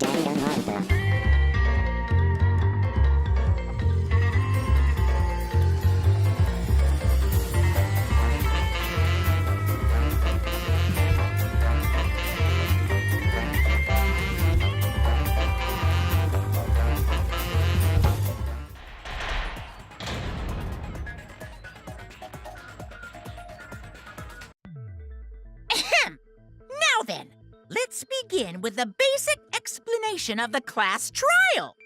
Danganronpa. Now then, let's begin with the basic explanation of the class trial.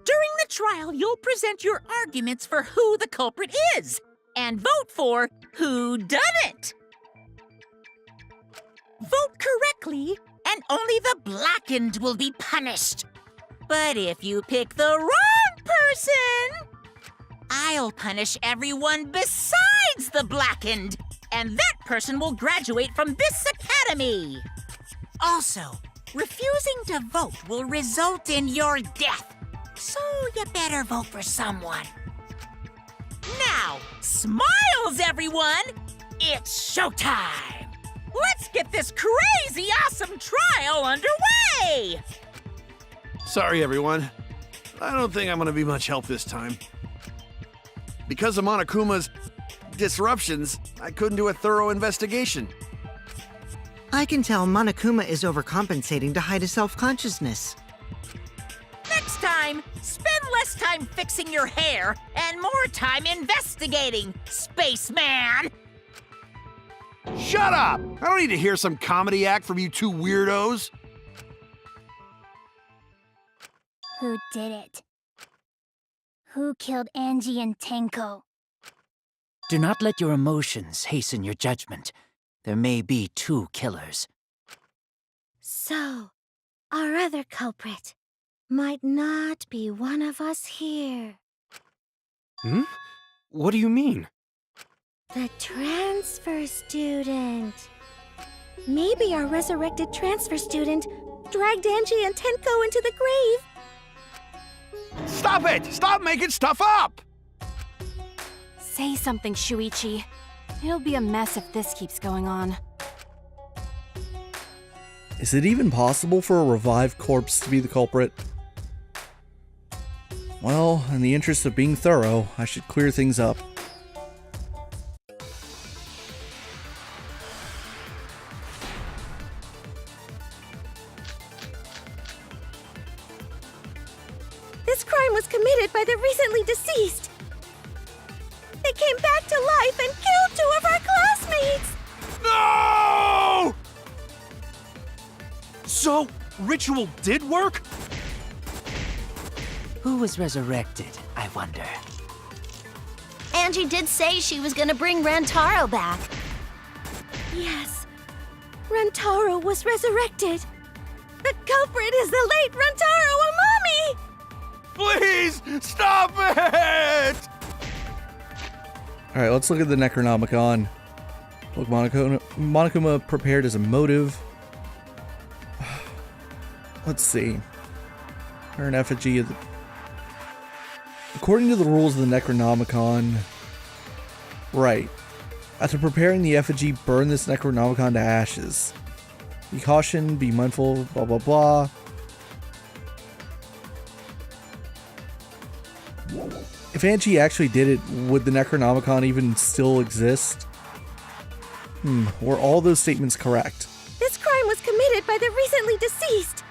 During the trial, you'll present your arguments for who the culprit is and vote for who done it. Vote correctly, and only the blackened will be punished. But if you pick the wrong person, I'll punish everyone besides the blackened, and that person will graduate from this academy. Also, refusing to vote will result in your death, so you better vote for someone. Now, smiles, everyone! It's showtime! Let's get this crazy awesome trial underway! Sorry, everyone. I don't think I'm gonna be much help this time. Because of Monokuma's disruptions, I couldn't do a thorough investigation. I can tell Monokuma is overcompensating to hide his self-consciousness. Next time, spend less time fixing your hair and more time investigating, spaceman! Shut up! I don't need to hear some comedy act from you two weirdos. Who did it? Who killed Angie and Tenko? Do not let your emotions hasten your judgment. There may be two killers. So, our other culprit might not be one of us here. What do you mean? The transfer student. Maybe our resurrected transfer student dragged Angie and Tenko into the grave. Stop it! Stop making stuff up! Say something, Shuichi. It'll be a mess if this keeps going on. Is it even possible for a revived corpse to be the culprit? Well, in the interest of being thorough, I should clear things up. This crime was committed by the recently deceased. They came back to life and killed 2 of our classmates! No! So, ritual did work? Who was resurrected, I wonder? Angie did say she was gonna bring Rantaro back. Yes, Rantaro was resurrected. The culprit is the late Rantaro Amami! Please, stop it! Alright, let's look at the Necronomicon. Look, Monokuma prepared as a motive. Let's see. Or an effigy of the... According to the rules of the Necronomicon... Right. After preparing the effigy, burn this Necronomicon to ashes. Be cautioned, be mindful, blah blah blah. If Angie actually did it, would the Necronomicon even still exist? Were all those statements correct? This crime was committed by the recently deceased.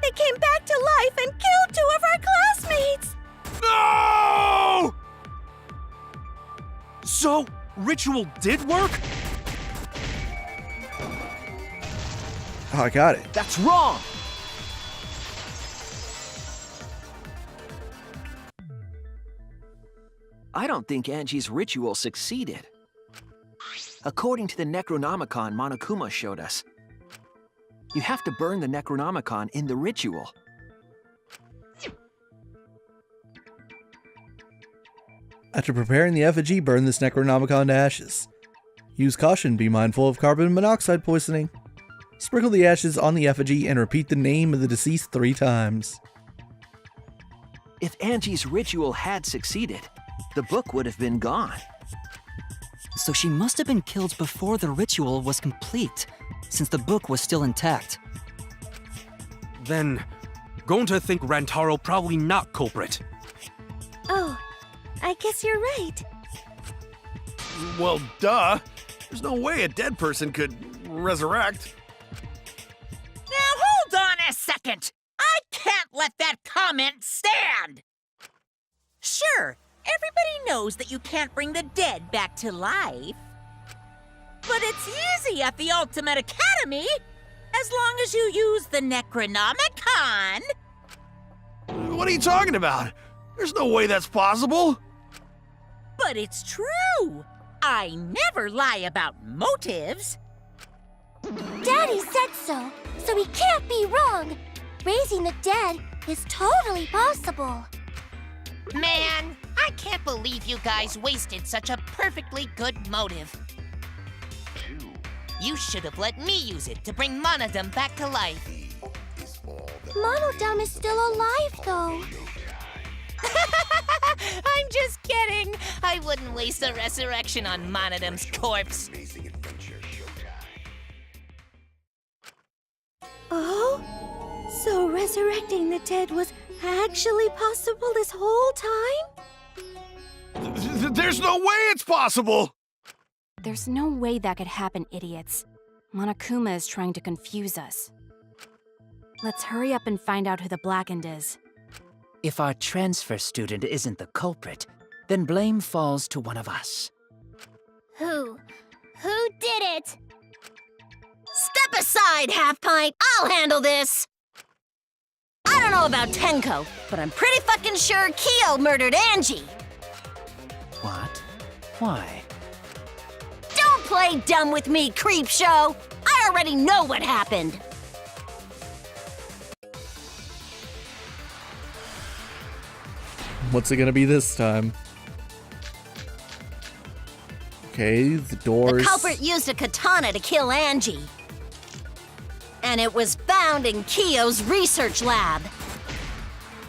They came back to life and killed 2 of our classmates! No! So, ritual did work? Oh, I got it. That's wrong! I don't think Angie's ritual succeeded. According to the Necronomicon Monokuma showed us, you have to burn the Necronomicon in the ritual. After preparing the effigy, burn this Necronomicon to ashes. Use caution, be mindful of carbon monoxide poisoning. Sprinkle the ashes on the effigy and repeat the name of the deceased 3 times. If Angie's ritual had succeeded, the book would have been gone. So she must have been killed before the ritual was complete, since the book was still intact. Then, going to think Rantaro probably not culprit. Oh, I guess you're right. Well, duh. There's no way a dead person could resurrect. Now hold on a second! I can't let that comment stand! Sure, everybody knows that you can't bring the dead back to life. But it's easy at the Ultimate Academy, as long as you use the Necronomicon. What are you talking about? There's no way that's possible. But it's true. I never lie about motives. Daddy said so he can't be wrong. Raising the dead is totally possible. Man, I can't believe you guys wasted such a perfectly good motive. You should have let me use it to bring Monodum back to life. Monodum is still alive, though. I'm just kidding. I wouldn't waste a resurrection on Monodum's corpse. Oh? So resurrecting the dead was actually possible this whole time? There's no way it's possible! There's no way that could happen, idiots. Monokuma is trying to confuse us. Let's hurry up and find out who the Blackened is. If our transfer student isn't the culprit, then blame falls to one of us. Who? Who did it? Step aside, Half-Pint! I'll handle this! I don't know about Tenko, but I'm pretty fucking sure Kyo murdered Angie! What? Why? Don't play dumb with me, Creepshow! I already know what happened! What's it gonna be this time? Okay, the doors. The culprit used a katana to kill Angie. And it was found in Kyo's research lab.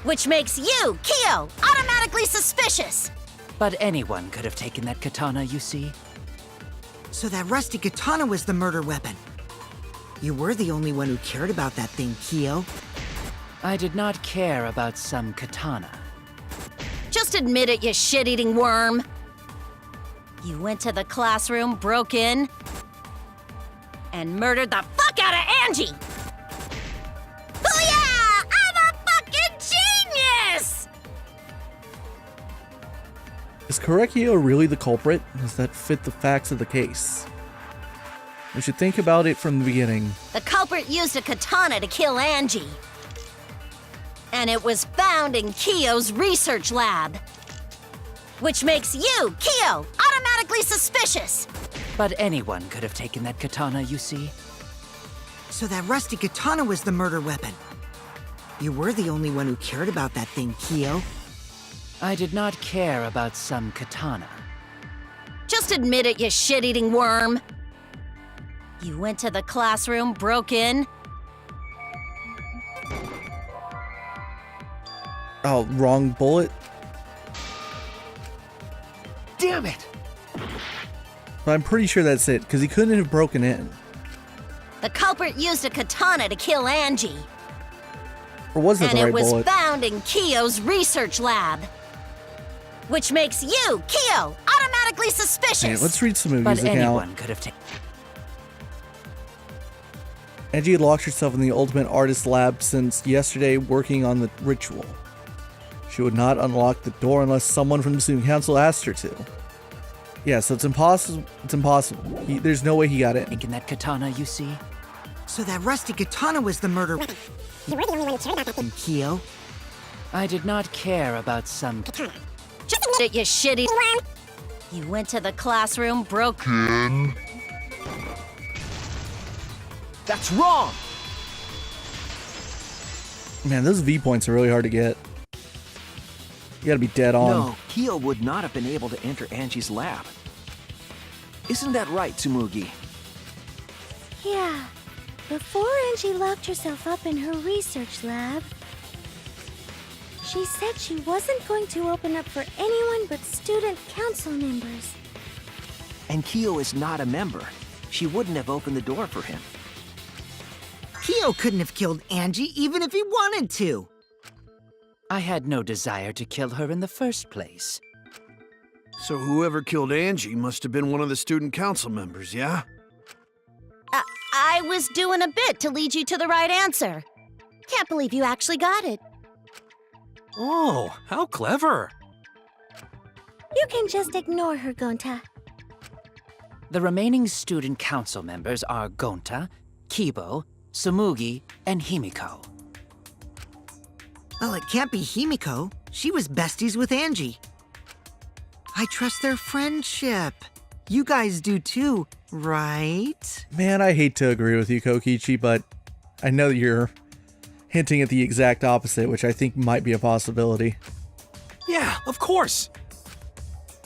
Which makes you, Kyo, automatically suspicious. But anyone could have taken that katana, you see. So that rusty katana was the murder weapon. You were the only one who cared about that thing, Kyo. I did not care about some katana. Just admit it, you shit-eating worm. You went to the classroom, broke in, and murdered the fuck out of Angie! Booyah! I'm a fucking genius! Is Korekio really the culprit? Does that fit the facts of the case? We should think about it from the beginning. The culprit used a katana to kill Angie. And it was found in Kyo's research lab. Which makes you, Kyo, automatically suspicious. But anyone could have taken that katana, you see. So that rusty katana was the murder weapon. You were the only one who cared about that thing, Kyo. I did not care about some katana. Just admit it, you shit-eating worm. You went to the classroom, broke in. Oh, wrong bullet. Damn it! But I'm pretty sure that's it, because he couldn't have broken in. The culprit used a katana to kill Angie. Or was that and the right it was bullet? found in Kyo's research lab. Which makes you, Kyo, automatically suspicious. Okay, let's read some But movies account. anyone could have taken. Angie had locked herself in the Ultimate Artist Lab since yesterday working on the ritual. She would not unlock the door unless someone from the student council asked her to. Yeah, so it's impossible. It's impossible. There's no way he got in. Taking that katana, you see. So that rusty katana was the murder weapon. You were the only one who cared about that thing, Kyo. I did not care about some Just admit it, you shitty worm. You went to the classroom, broke in. That's wrong! Man, those V points are really hard to get. You gotta be dead on. No, Kyo would not have been able to enter Angie's lab. Isn't that right, Tsumugi? Yeah. Before Angie locked herself up in her research lab, she said she wasn't going to open up for anyone but student council members. And Kyo is not a member. She wouldn't have opened the door for him. Kyo couldn't have killed Angie even if he wanted to. I had no desire to kill her in the first place. So whoever killed Angie must have been one of the student council members, yeah? I was doing a bit to lead you to the right answer. Can't believe you actually got it. Oh, how clever. You can just ignore her, Gonta. The remaining student council members are Gonta, Kibo, Sumugi, and Himiko. Well, it can't be Himiko. She was besties with Angie. I trust their friendship. You guys do too, right? Man, I hate to agree with you, Kokichi, but I know that you're hinting at the exact opposite, which I think might be a possibility. Yeah, of course.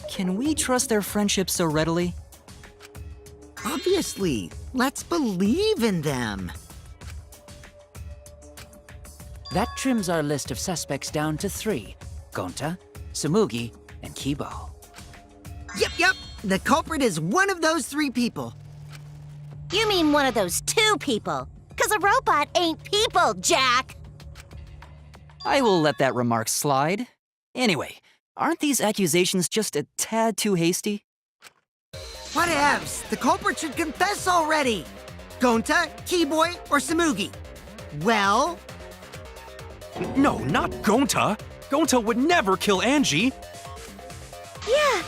Can we trust their friendship so readily? Obviously. Let's believe in them. That trims our list of suspects down to 3. Gonta, Sumugi, and Kibo. Yep. The culprit is one of those 3 people. You mean one of those 2 people? 'Cause a robot ain't people, Jack! I will let that remark slide. Anyway, aren't these accusations just a tad too hasty? Whatevs. The culprit should confess already. Gonta, Keyboy, or Sumugi? Well... No, not Gonta. Gonta would never kill Angie. Yeah,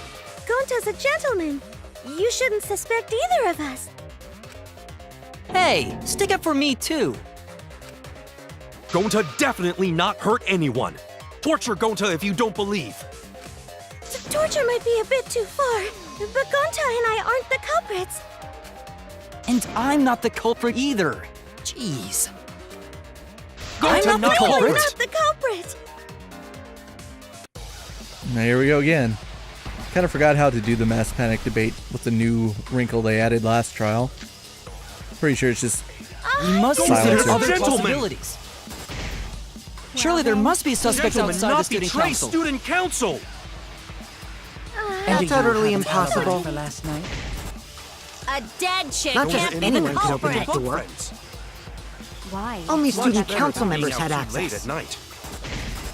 Gonta's a gentleman. You shouldn't suspect either of us. Hey, stick up for me too. Gonta definitely not hurt anyone. Torture Gonta if you don't believe. Torture might be a bit too far, but Gonta and I aren't the culprits. And I'm not the culprit either. Jeez. Gonta I'm not the Really culprit. not the culprit. Now here we go again. Kind of forgot how to do the mass panic debate with the new wrinkle they added last trial. Pretty sure it's just We must Silencer. consider other Gentlemen. possibilities. Surely there must be suspects Gentlemen, outside the not student betray council. student council. And do That's you utterly have a alibi impossible. for last night? A dead chick Not just can't be the anyone can open culprit. that door. Why? Only Much student better council than being members out had too late access. at night.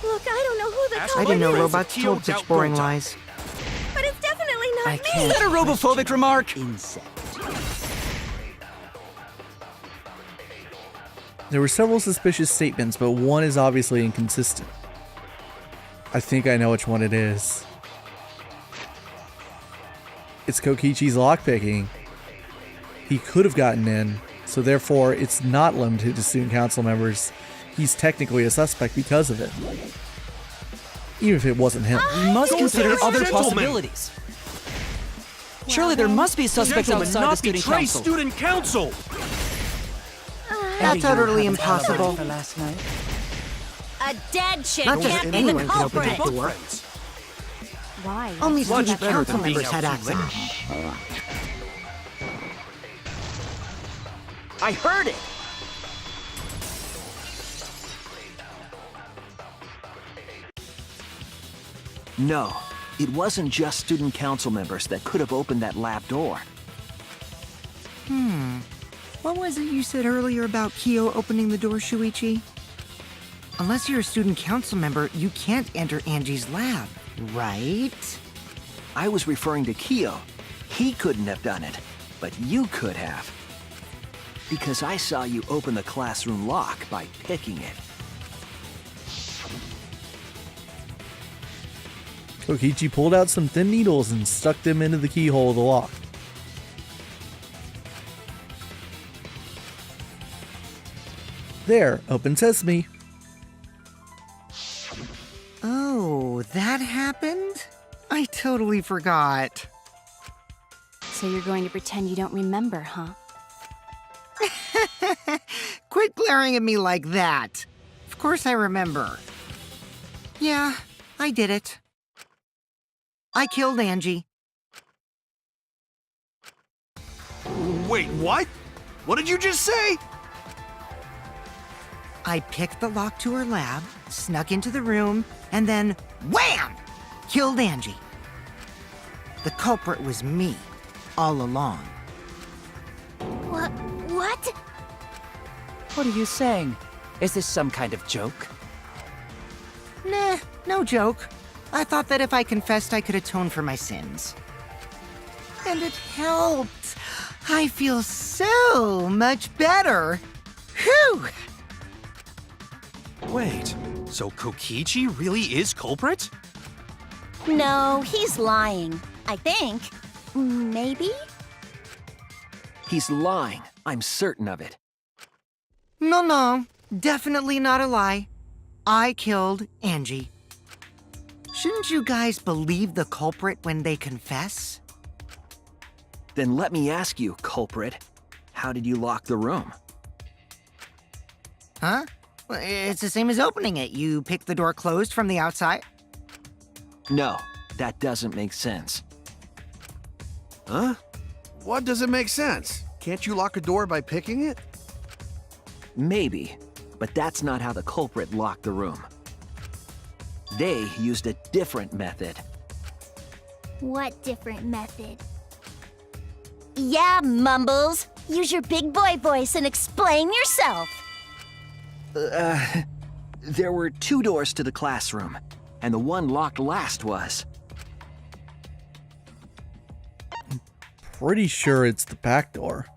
Look, I don't know who the Ask I culprit didn't know is, robots Kyo told such doubt boring Gonta. lies. but it's definitely I not me. can't. Is that a robophobic remark? Insect. There were several suspicious statements, but one is obviously inconsistent. I think I know which one it is. It's Kokichi's lockpicking. He could have gotten in, so therefore it's not limited to student council members. He's technically a suspect because of it. Even if it wasn't him. We must consider other Gentlemen. possibilities. Surely there must be suspects Gentlemen, outside the not student betray council. student council. That's And do you utterly have an alibi impossible. for last night? A dead chick Not just can't be the anyone can open culprit. that door. Why? Only Much student better council than being members had out too late. access. I heard it! No, it wasn't just student council members that could have opened that lab door. What was it you said earlier about Kyo opening the door, Shuichi? Unless you're a student council member, you can't enter Angie's lab, right? I was referring to Kyo. He couldn't have done it, but you could have. Because I saw you open the classroom lock by picking it. Kokichi pulled out some thin needles and stuck them into the keyhole of the lock. There, open sesame. Oh, that happened? I totally forgot. So you're going to pretend you don't remember, huh? Quit glaring at me like that. Of course I remember. Yeah, I did it. I killed Angie. Wait, what? What did you just say? I picked the lock to her lab, snuck into the room, and then wham! Killed Angie. The culprit was me. all along. What? What are you saying? Is this some kind of joke? Nah, no joke. I thought that if I confessed, I could atone for my sins. And it helped. I feel so much better. Whew! Wait, so Kokichi really is culprit? No, he's lying. I think. Maybe? He's lying. I'm certain of it. No, definitely not a lie. I killed Angie. Shouldn't you guys believe the culprit when they confess? Then let me ask you, culprit. How did you lock the room? Huh? Well, it's the same as opening it. You pick the door closed from the outside. No, that doesn't make sense. Huh? What doesn't make sense? Can't you lock a door by picking it? Maybe, but that's not how the culprit locked the room. They used a different method. What different method? Yeah, Mumbles. Use your big boy voice and explain yourself. There were 2 doors to the classroom, and the one locked last was. Pretty sure it's the back door.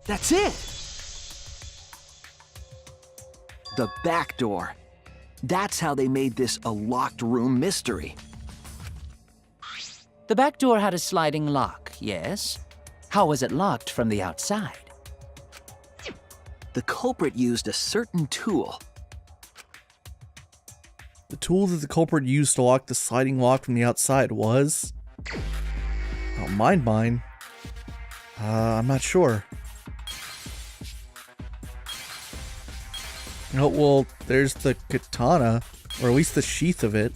That's it! The back door. That's how they made this a locked room mystery. The back door had a sliding lock, yes? How was it locked from the outside? The culprit used a certain tool. The tool that the culprit used to lock the sliding lock from the outside was... Oh, mine. I'm not sure. Oh, well, there's the katana, or at least the sheath of it.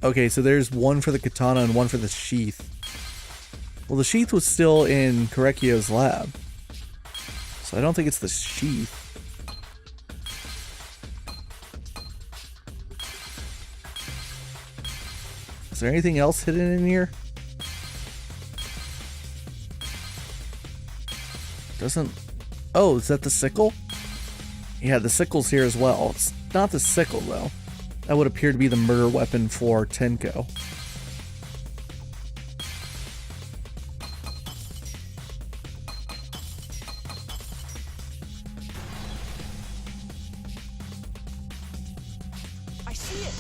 Okay, so there's one for the katana and one for the sheath. Well, the sheath was still in Korekio's lab, so I don't think it's the sheath. Is there anything else hidden in here? Doesn't... Oh, is that the sickle? Yeah, the sickle's here as well. It's not the sickle, though. That would appear to be the murder weapon for Tenko. I see it!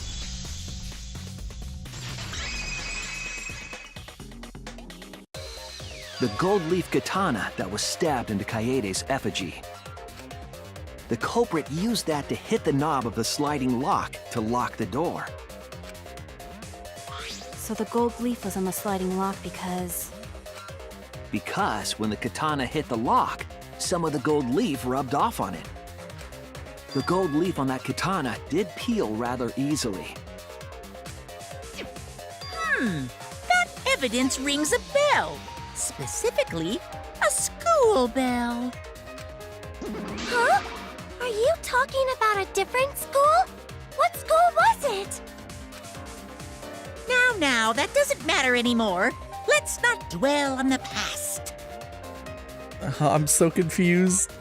The gold leaf katana that was stabbed into Kaede's effigy. The culprit used that to hit the knob of the sliding lock to lock the door. So the gold leaf was on the sliding lock because... Because when the katana hit the lock, some of the gold leaf rubbed off on it. The gold leaf on that katana did peel rather easily. That evidence rings a bell. Specifically, a school bell. Huh? Are you talking about a different school? What school was it? Now, that doesn't matter anymore. Let's not dwell on the past. I'm so confused.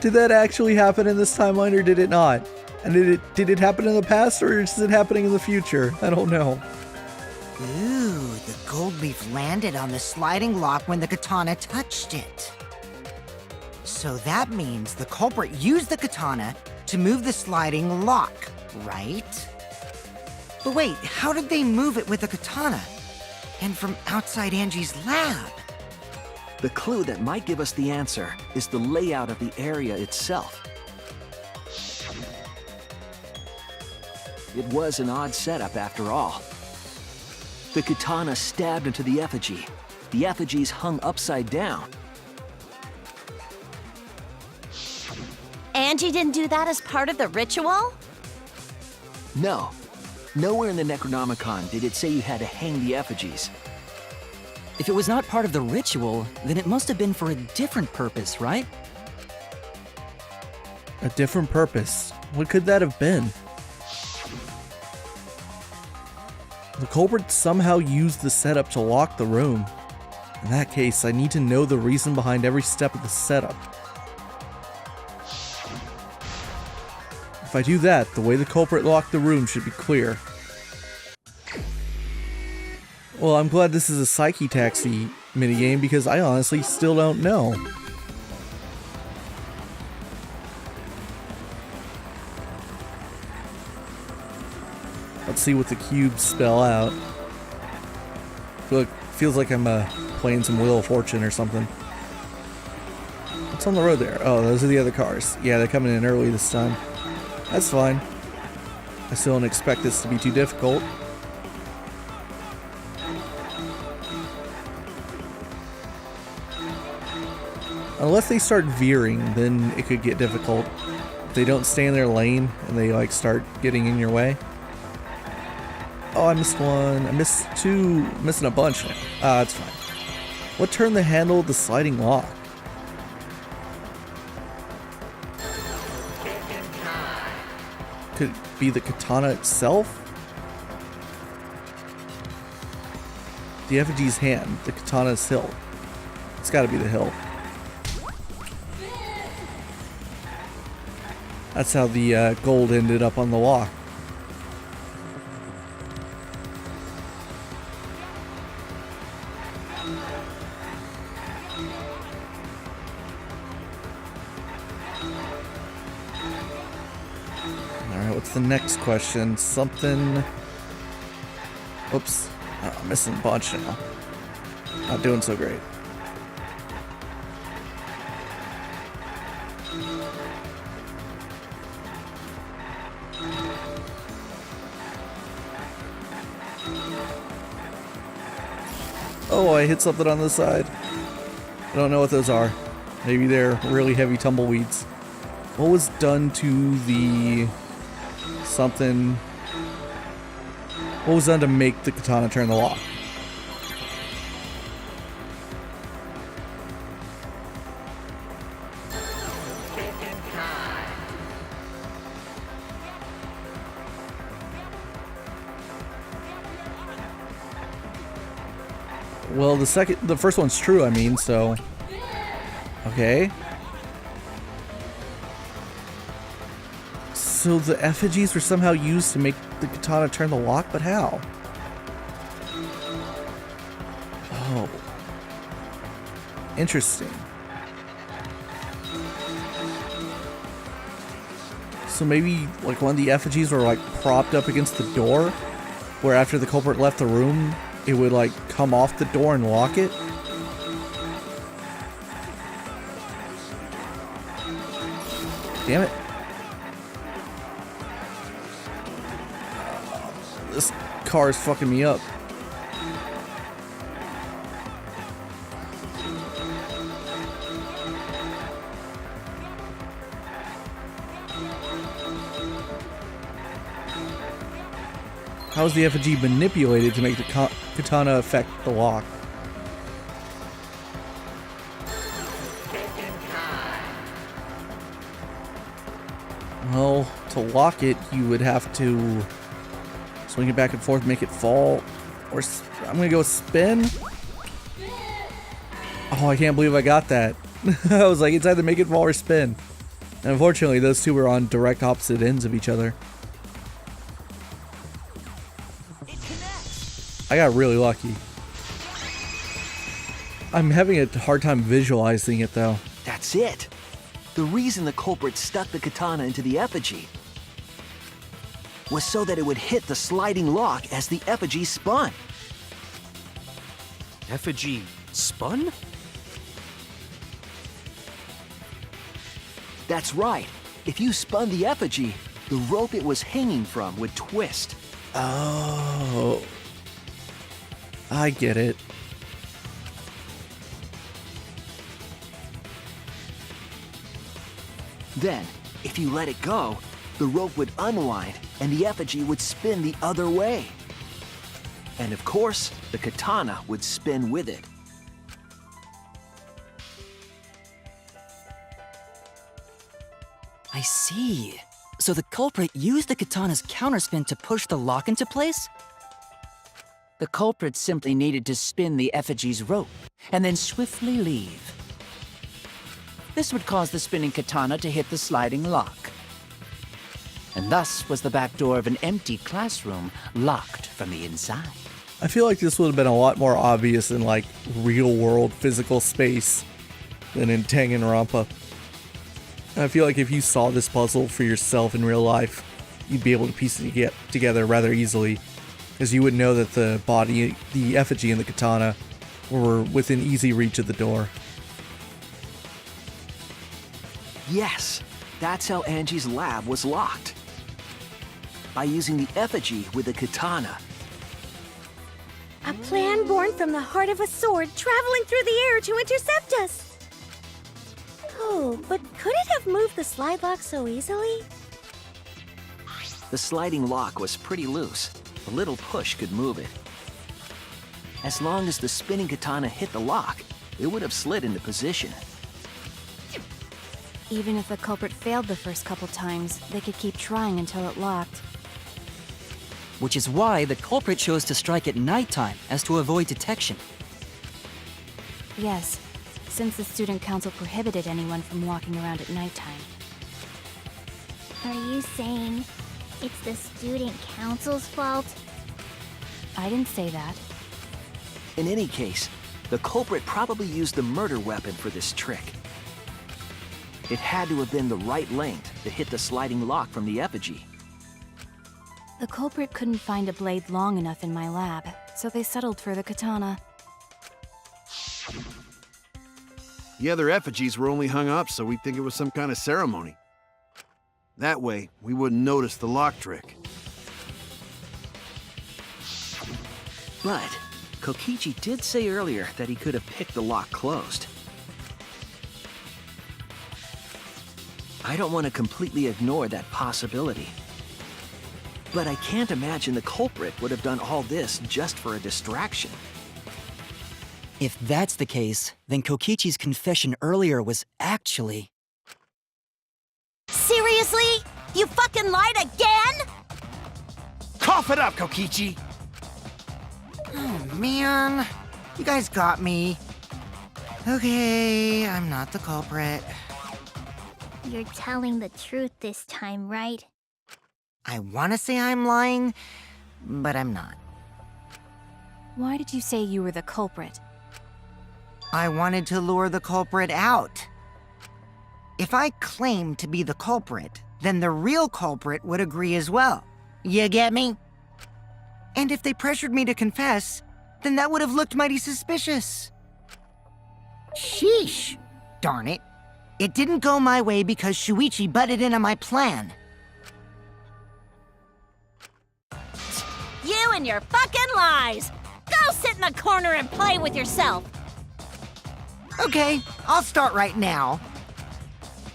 Did that actually happen in this timeline or did it not? And did it happen in the past or is it happening in the future? I don't know. Ooh, the gold leaf landed on the sliding lock when the katana touched it. So that means the culprit used the katana to move the sliding lock, right? But wait, how did they move it with the katana? And from outside Angie's lab? The clue that might give us the answer is the layout of the area itself. It was an odd setup after all. The katana stabbed into the effigy. The effigies hung upside down. Angie didn't do that as part of the ritual? No. Nowhere in the Necronomicon did it say you had to hang the effigies. If it was not part of the ritual, then it must have been for a different purpose, right? A different purpose. What could that have been? The culprit somehow used the setup to lock the room. In that case, I need to know the reason behind every step of the setup. If I do that, the way the culprit locked the room should be clear. Well, I'm glad this is a Psyche Taxi minigame because I honestly still don't know. Let's see what the cubes spell out. Feels like I'm playing some Wheel of Fortune or something. What's on the road there? Oh, those are the other cars. Yeah, they're coming in early this time. That's fine. I still don't expect this to be too difficult. Unless they start veering, then it could get difficult. If they don't stay in their lane and they like start getting in your way. Oh, I missed one. I missed two. I'm missing a bunch now. That's fine. What turned the handle of the sliding lock? Could it be the katana itself? The effigy's hand, the katana's hilt. It's gotta be the hilt. That's how the gold ended up on the lock. Alright, what's the next question? Something... Oops. Oh, I'm missing a bunch now. Not doing so great. Oh, I hit something on the side. I don't know what those are. Maybe they're really heavy tumbleweeds. What was done to the... something... What was done to make the katana turn the lock? Well, the first one's true, I mean, so... Okay. So the effigies were somehow used to make the katana turn the lock, but how? Oh. Interesting. So maybe, like, one of the effigies were, like, propped up against the door, where after the culprit left the room, it would, like, come off the door and lock it? Damn it. This car is fucking me up. How is the effigy manipulated to make the katana affect the lock? Well, to lock it, you would have to swing it back and forth, make it fall, or I'm gonna go spin. Oh, I can't believe I got that. I was like, it's either make it fall or spin. And unfortunately, those two were on direct opposite ends of each other. I got really lucky. I'm having a hard time visualizing it, though. That's it. The reason the culprit stuck the katana into the effigy was so that it would hit the sliding lock as the effigy spun. Effigy spun? That's right. If you spun the effigy, the rope it was hanging from would twist. Oh. I get it. Then, if you let it go, the rope would unwind and the effigy would spin the other way. And of course, the katana would spin with it. I see. So the culprit used the katana's counterspin to push the lock into place? The culprit simply needed to spin the effigy's rope and then swiftly leave. This would cause the spinning katana to hit the sliding lock. And thus was the back door of an empty classroom locked from the inside. I feel like this would have been a lot more obvious in like real world physical space than in Danganronpa. I feel like if you saw this puzzle for yourself in real life, you'd be able to piece it together rather easily, as you would know that the body, the effigy, and the katana were within easy reach of the door. Yes, that's how Angie's lab was locked. By using the effigy with the katana. A plan born from the heart of a sword traveling through the air to intercept us. Oh, but could it have moved the slide lock so easily? The sliding lock was pretty loose. A little push could move it. As long as the spinning katana hit the lock, it would have slid into position. Even if the culprit failed the first couple times, they could keep trying until it locked. Which is why the culprit chose to strike at nighttime, as to avoid detection. Yes, since the student council prohibited anyone from walking around at nighttime. Are you saying it's the student council's fault? I didn't say that. In any case, the culprit probably used the murder weapon for this trick. It had to have been the right length to hit the sliding lock from the effigy. The culprit couldn't find a blade long enough in my lab, so they settled for the katana. The other effigies were only hung up so we'd think it was some kind of ceremony. That way, we wouldn't notice the lock trick. But Kokichi did say earlier that he could have picked the lock closed. I don't want to completely ignore that possibility. But I can't imagine the culprit would have done all this just for a distraction. If that's the case, then Kokichi's confession earlier was actually... Seriously? You fucking lied again? Cough it up, Kokichi! Oh, man. You guys got me. Okay, I'm not the culprit. You're telling the truth this time, right? I want to say I'm lying, but I'm not. Why did you say you were the culprit? I wanted to lure the culprit out. If I claimed to be the culprit, then the real culprit would agree as well. You get me? And if they pressured me to confess, then that would have looked mighty suspicious. Sheesh. Darn it. It didn't go my way because Shuichi butted in on my plan. You and your fucking lies! Go sit in the corner and play with yourself! Okay, I'll start right now.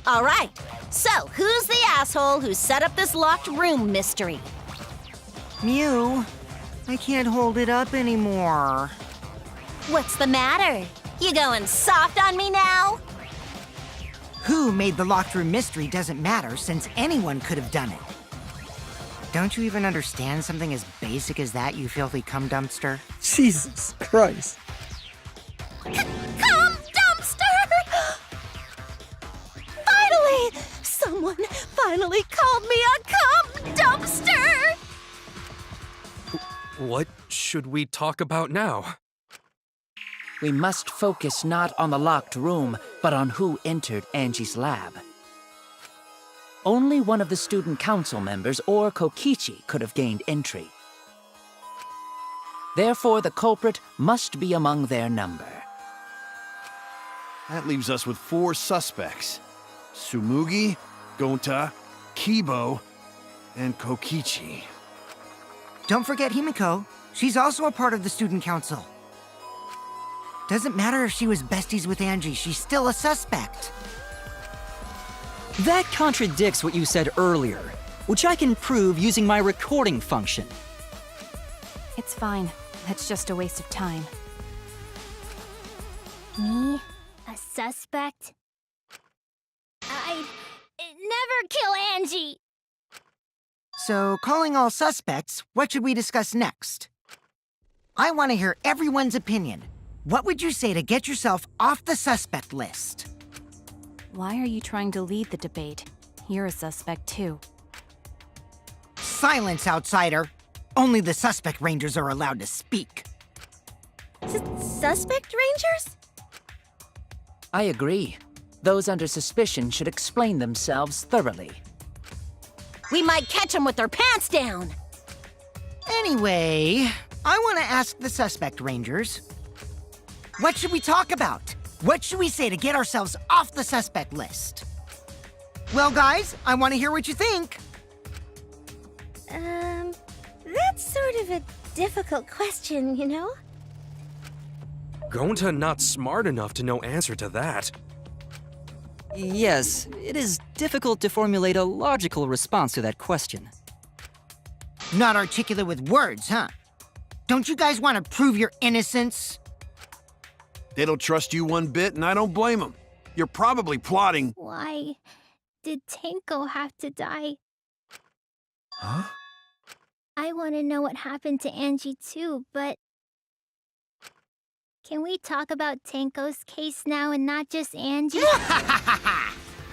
All right, so who's the asshole who set up this locked room mystery? Mew, I can't hold it up anymore. What's the matter? You going soft on me now? Who made the locked room mystery doesn't matter since anyone could have done it. Don't you even understand something as basic as that, you filthy cum dumpster? Jesus Christ. Cum dumpster! Finally! Someone finally called me a cum dumpster! What should we talk about now? We must focus not on the locked room, but on who entered Angie's lab. Only one of the student council members or Kokichi could have gained entry. Therefore, the culprit must be among their number. That leaves us with 4 suspects. Tsumugi, Gonta, Kibo, and Kokichi. Don't forget Himiko. She's also a part of the student council. Doesn't matter if she was besties with Angie, she's still a suspect. That contradicts what you said earlier, which I can prove using my recording function. It's fine. That's just a waste of time. Me? A suspect? never kill Angie! So, calling all suspects, what should we discuss next? I want to hear everyone's opinion. What would you say to get yourself off the suspect list? Why are you trying to lead the debate? You're a suspect too. Silence, outsider. Only the suspect rangers are allowed to speak. Suspect rangers? I agree. Those under suspicion should explain themselves thoroughly. We might catch them with their pants down. Anyway, I want to ask the suspect rangers. What should we talk about? What should we say to get ourselves off the suspect list? Well, guys, I want to hear what you think. That's sort of a difficult question, you know? Gonta not smart enough to know answer to that. Yes, it is difficult to formulate a logical response to that question. Not articulate with words, huh? Don't you guys want to prove your innocence? They don't trust you one bit, and I don't blame them. You're probably plotting. Why did Tenko have to die? Huh? I want to know what happened to Angie too, but... Can we talk about Tenko's case now and not just Angie?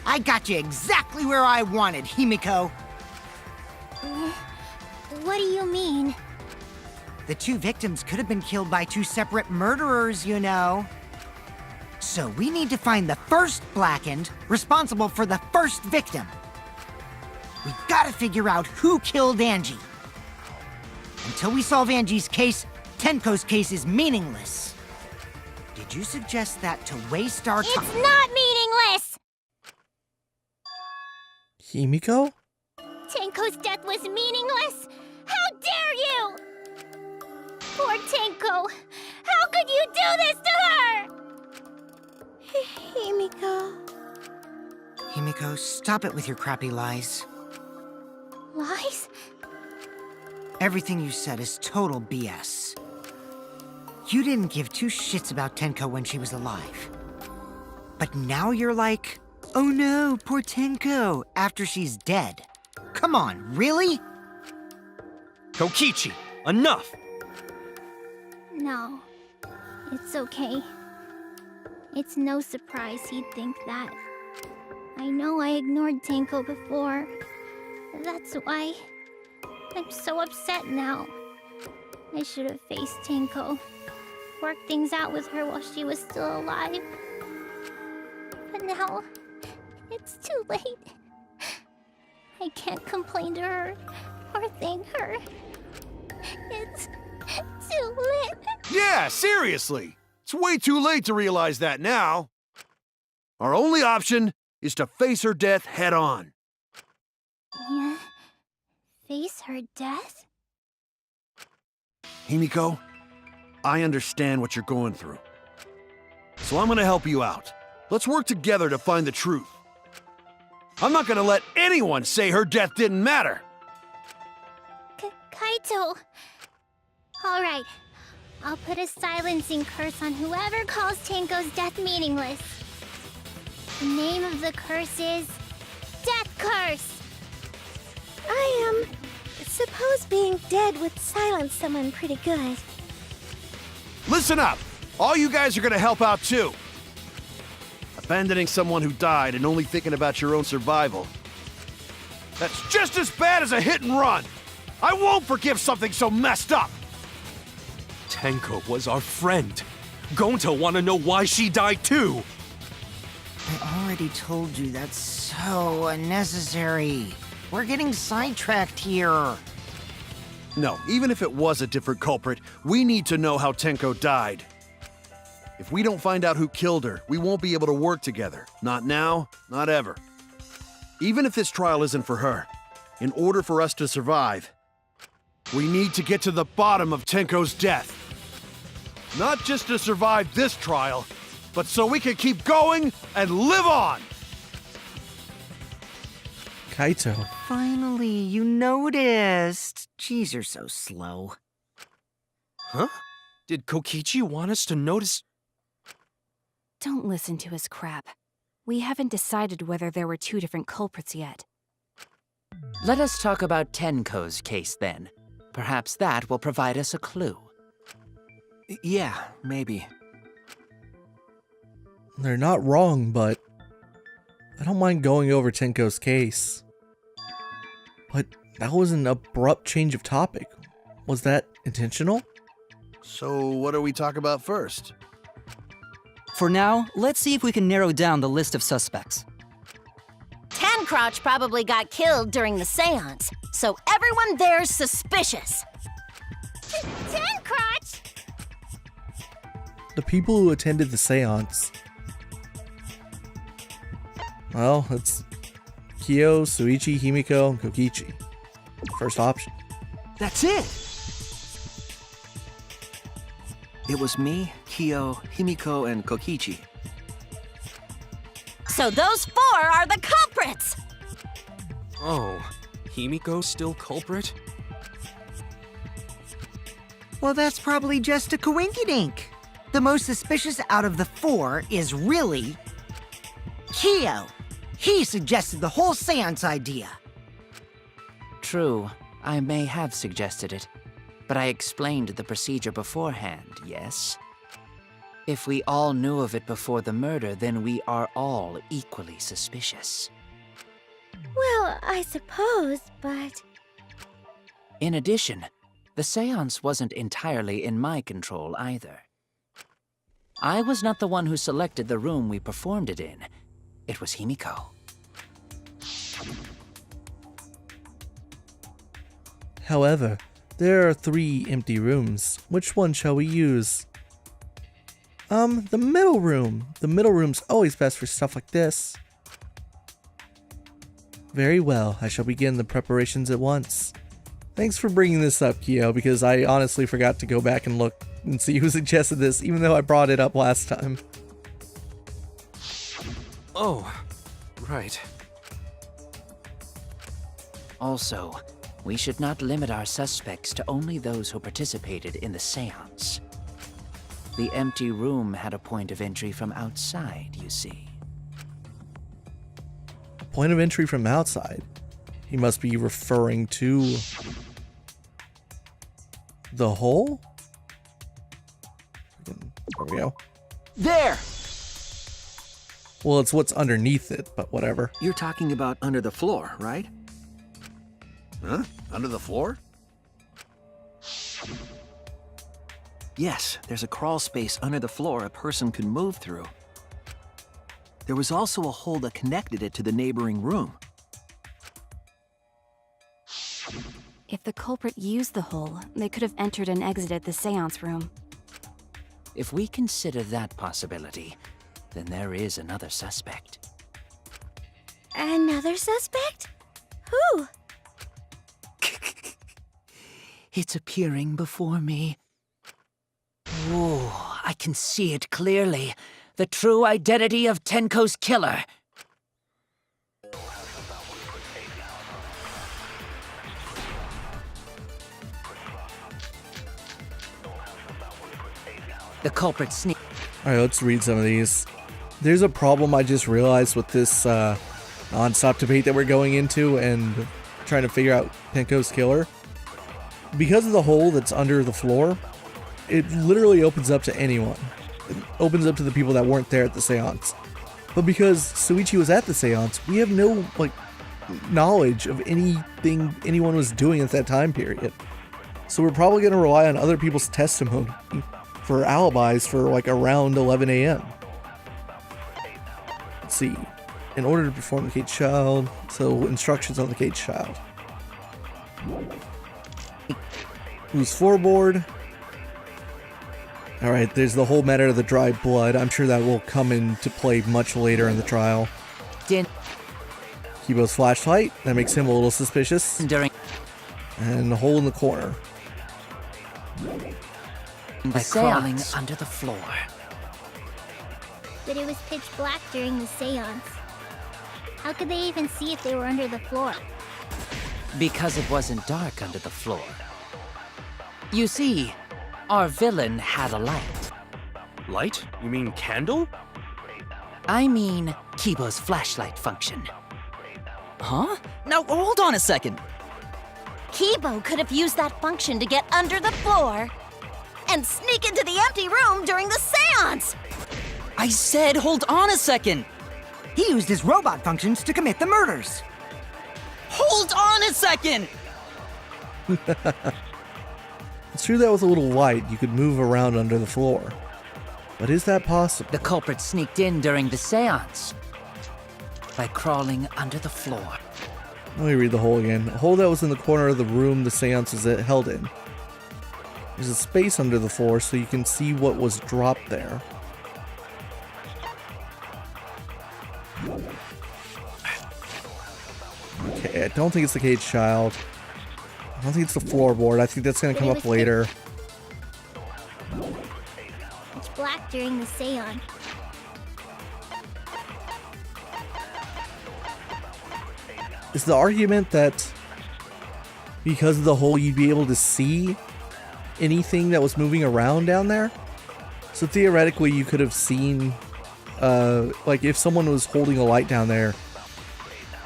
I got you exactly where I wanted, Himiko. What do you mean? The two victims could have been killed by two separate murderers, you know. So we need to find the first Blackened responsible for the first victim. We gotta figure out who killed Angie. Until we solve Angie's case, Tenko's case is meaningless. Did you suggest that to waste our time? It's not meaningless! Himiko? Tenko's death was meaningless? How dare you! Poor Tenko! How could you do this to her? Himiko... Himiko, stop it with your crappy lies. Lies? Everything you said is total BS. You didn't give two shits about Tenko when she was alive. But now you're like, oh no, poor Tenko, after she's dead. Come on, really? Kokichi, enough! No. It's okay. It's no surprise he'd think that. I know I ignored Tenko before. That's why I'm so upset now. I should have faced Tenko. Worked things out with her while she was still alive. But now, it's too late. I can't complain to her or thank her. It's too late. Yeah, seriously. It's way too late to realize that now. Our only option is to face her death head on. Yeah. Face her death? Himiko, I understand what you're going through. So I'm gonna help you out. Let's work together to find the truth. I'm not gonna let anyone say her death didn't matter. Kaito. All right. I'll put a silencing curse on whoever calls Tenko's death meaningless. The name of the curse is Death Curse. I suppose being dead would silence someone pretty good. Listen up! All you guys are gonna help out too. Abandoning someone who died and only thinking about your own survival. That's just as bad as a hit and run! I won't forgive something so messed up! Tenko was our friend. Gonta wanna know why she died too. I already told you that's so unnecessary. We're getting sidetracked here. No, even if it was a different culprit, we need to know how Tenko died. If we don't find out who killed her, we won't be able to work together. Not now, not ever. Even if this trial isn't for her, in order for us to survive, we need to get to the bottom of Tenko's death. Not just to survive this trial, but so we can keep going and live on! Kaito. Finally, you noticed. Jeez, you're so slow. Huh? Did Kokichi want us to notice? Don't listen to his crap. We haven't decided whether there were two different culprits yet. Let us talk about Tenko's case then. Perhaps that will provide us a clue. Yeah, maybe. They're not wrong, but I don't mind going over Tenko's case. But that was an abrupt change of topic. Was that intentional? So, what do we talk about first? For now, let's see if we can narrow down the list of suspects. Tancrotch probably got killed during the seance, so everyone there's suspicious. Tancrotch! The people who attended the seance. Well, it's Kyo, Suichi, Himiko, and Kokichi. First option. That's it! It was me, Kyo, Himiko, and Kokichi. So those four are the culprits! Oh, Himiko's still culprit? Well, that's probably just a coinkydink. The most suspicious out of the four is really Kyo. He suggested the whole seance idea. True, I may have suggested it, but I explained the procedure beforehand, yes? If we all knew of it before the murder, then we are all equally suspicious. Well, I suppose, but... In addition, the seance wasn't entirely in my control either. I was not the one who selected the room we performed it in. It was Himiko. However, there are 3 empty rooms. Which one shall we use? The middle room. The middle room's always best for stuff like this. Very well, I shall begin the preparations at once. Thanks for bringing this up, Kyo, because I honestly forgot to go back and look and see who suggested this, even though I brought it up last time. Oh, right. Also, we should not limit our suspects to only those who participated in the seance. The empty room had a point of entry from outside, you see. Point of entry from outside. He must be referring to the hole? There we go. There! Well, it's what's underneath it, but whatever. You're talking about under the floor, right? Huh? Under the floor? Yes, there's a crawl space under the floor a person could move through. There was also a hole that connected it to the neighboring room. If the culprit used the hole, they could have entered and exited the seance room. If we consider that possibility, then there is another suspect. Another suspect? Who? It's appearing before me. Oh, I can see it clearly. The true identity of Tenko's killer. The culprit sneak. Alright, let's read some of these. There's a problem I just realized with this non-stop debate that we're going into and trying to figure out Tenko's killer. Because of the hole that's under the floor, it literally opens up to anyone. It opens up to the people that weren't there at the seance. But because Suichi was at the seance, we have no, knowledge of anything anyone was doing at that time period. So we're probably going to rely on other people's testimony for alibis for, around 11 a.m. Let's see. In order to perform the caged child, so instructions on the caged child. Who's floorboard? Alright, there's the whole matter of the dry blood. I'm sure that will come into play much later in the trial. Kibo's flashlight, that makes him a little suspicious. And the hole in the corner. The crawling under the floor. But it was pitch black during the seance. How could they even see if they were under the floor? Because it wasn't dark under the floor. You see, our villain had a light. Light? You mean candle? I mean Kibo's flashlight function. Huh? Now, hold on a second. Kibo could have used that function to get under the floor and sneak into the empty room during the seance. I said hold on a second. He used his robot functions to commit the murders. Hold on a second! It's true that with a little light, you could move around under the floor. But is that possible? The culprit sneaked in during the seance by crawling under the floor. Let me read the hole again. A hole that was in the corner of the room the seance is held in. There's a space under the floor so you can see what was dropped there. Okay, I don't think it's the cage child. I don't think it's the floorboard. I think that's going to come up later. It's black during the seance. Is the argument that because of the hole you'd be able to see anything that was moving around down there? So theoretically you could have seen, like if someone was holding a light down there,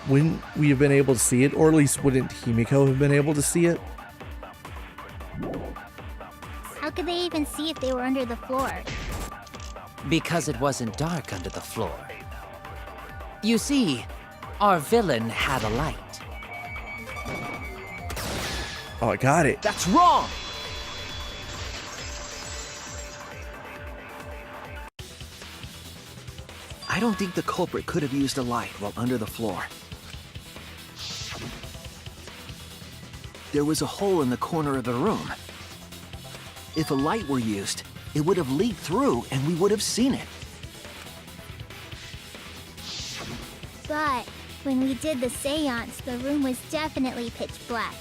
wouldn't we have been able to see it? Or at least wouldn't Himiko have been able to see it? How could they even see if they were under the floor? Because it wasn't dark under the floor. You see, our villain had a light. Oh, I got it. That's wrong! I don't think the culprit could have used a light while under the floor. There was a hole in the corner of the room. If a light were used, it would have leaked through and we would have seen it. But when we did the seance, the room was definitely pitch black.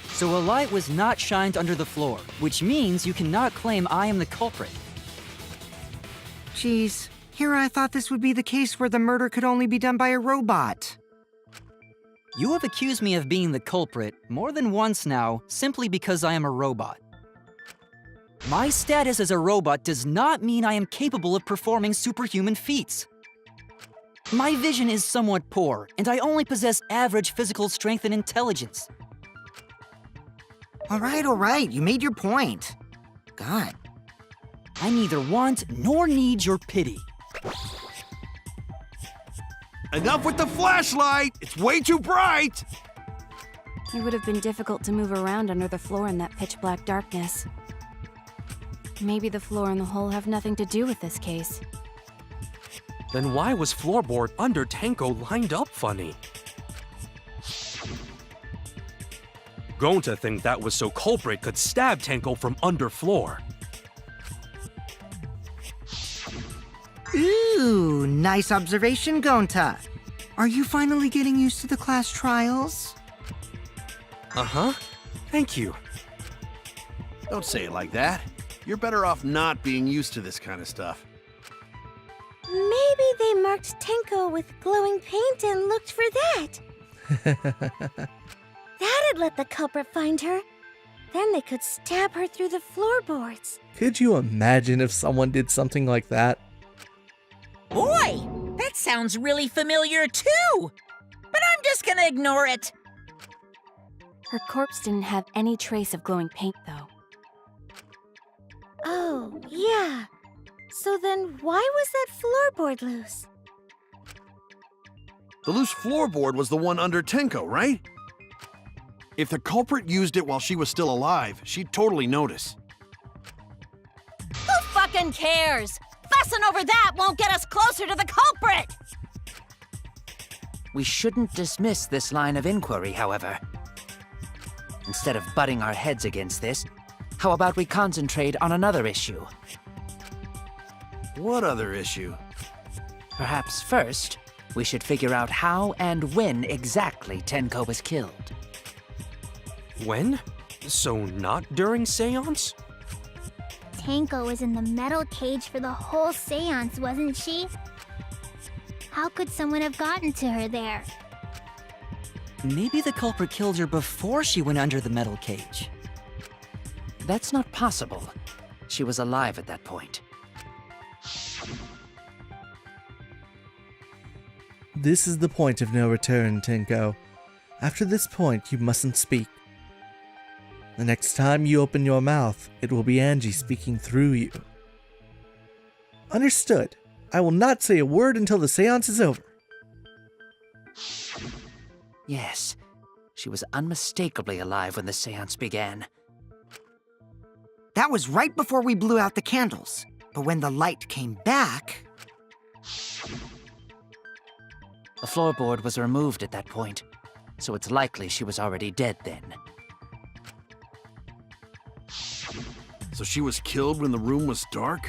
So a light was not shined under the floor, which means you cannot claim I am the culprit. Jeez, here I thought this would be the case where the murder could only be done by a robot. You have accused me of being the culprit more than once now, simply because I am a robot. My status as a robot does not mean I am capable of performing superhuman feats. My vision is somewhat poor, and I only possess average physical strength and intelligence. All right, you made your point. God. I neither want nor need your pity. Enough with the flashlight! It's way too bright! It would have been difficult to move around under the floor in that pitch black darkness. Maybe the floor and the hole have nothing to do with this case. Then why was floorboard under Tenko lined up funny? Going to think that was so culprit could stab Tenko from under floor. Ooh, nice observation, Gonta. Are you finally getting used to the class trials? Uh-huh. Thank you. Don't say it like that. You're better off not being used to this kind of stuff. Maybe they marked Tenko with glowing paint and looked for that. That'd let the culprit find her. Then they could stab her through the floorboards. Could you imagine if someone did something like that? Boy, that sounds really familiar too. But I'm just gonna ignore it. Her corpse didn't have any trace of glowing paint, though. Oh, yeah. So then why was that floorboard loose? The loose floorboard was the one under Tenko, right? If the culprit used it while she was still alive, she'd totally notice. Who fucking cares? Fussing over that won't get us closer to the culprit! We shouldn't dismiss this line of inquiry, however. Instead of butting our heads against this, how about we concentrate on another issue? What other issue? Perhaps first, we should figure out how and when exactly Tenko was killed. When? So not during seance? Tenko was in the metal cage for the whole seance, wasn't she? How could someone have gotten to her there? Maybe the culprit killed her before she went under the metal cage. That's not possible. She was alive at that point. This is the point of no return, Tenko. After this point, you mustn't speak. The next time you open your mouth, it will be Angie speaking through you. Understood. I will not say a word until the seance is over. Yes, she was unmistakably alive when the seance began. That was right before we blew out the candles. But when the light came back... The floorboard was removed at that point, so it's likely she was already dead then. So she was killed when the room was dark?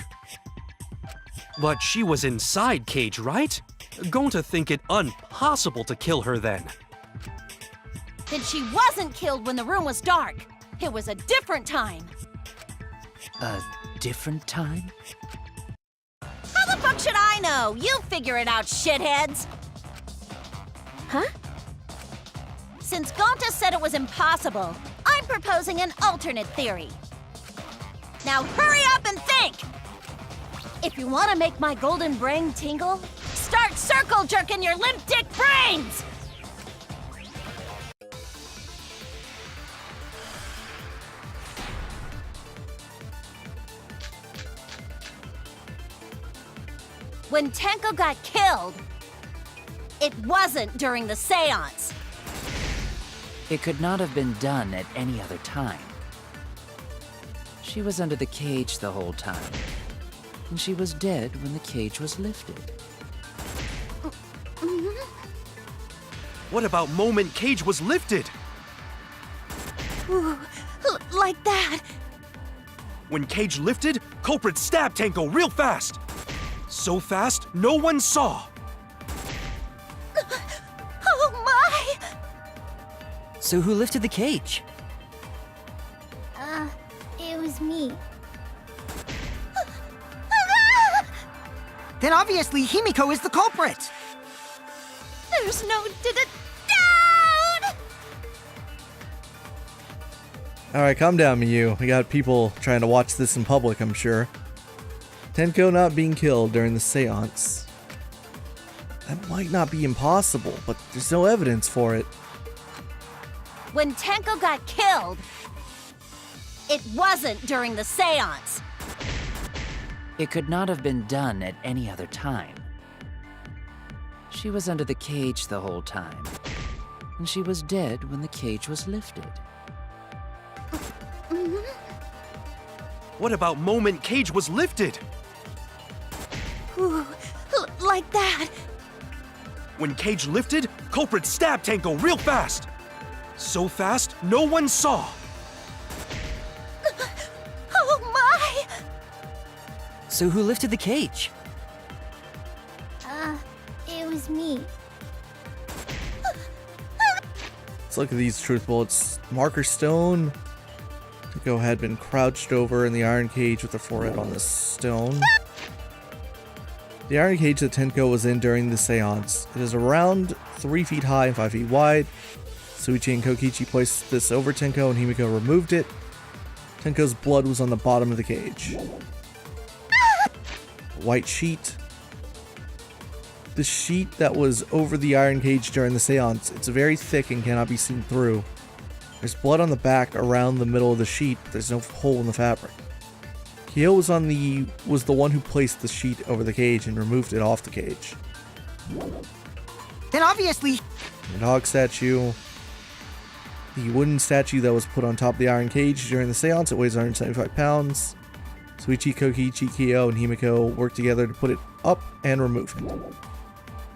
But she was inside Cage, right? Going to think it impossible to kill her then. Then she wasn't killed when the room was dark. It was a different time. A different time? How the fuck should I know? You figure it out, shitheads! Huh? Since Gonta said it was impossible, I'm proposing an alternate theory. Now hurry up and think! If you want to make my golden brain tingle, start circle jerking your limp dick brains! When Tenko got killed, it wasn't during the seance. It could not have been done at any other time. She was under the cage the whole time, and she was dead when the cage was lifted. What about moment Cage was lifted? Ooh, like that. When Cage lifted, culprit stabbed Tenko real fast. So fast, no one saw. Oh my! So who lifted the cage? It was me. Then obviously Himiko is the culprit! There's no doubt! Alright, calm down, Miyu. We got people trying to watch this in public, I'm sure. Tenko not being killed during the seance. That might not be impossible, but there's no evidence for it. When Tenko got killed, it wasn't during the seance. It could not have been done at any other time. She was under the cage the whole time, and she was dead when the cage was lifted. What about moment Cage was lifted? Ooh, like that. When Cage lifted, culprit stabbed Tenko real fast. So fast, no one saw. Oh my! So who lifted the cage? It was me. Let's look at these truth bullets. Marker stone. Tenko had been crouched over in the iron cage with her forehead on the stone. The iron cage that Tenko was in during the seance. It is around 3 feet high and 5 feet wide. Suichi and Kokichi placed this over Tenko and Himiko removed it. Tenko's blood was on the bottom of the cage. White sheet. The sheet that was over the iron cage during the seance, it's very thick and cannot be seen through. There's blood on the back around the middle of the sheet, but there's no hole in the fabric. Kyo was the one who placed the sheet over the cage and removed it off the cage. Then obviously... The dog statue. The wooden statue that was put on top of the iron cage during the seance, it weighs 175 pounds. Suichi, Kokichi, Kyo, and Himiko worked together to put it up and remove it.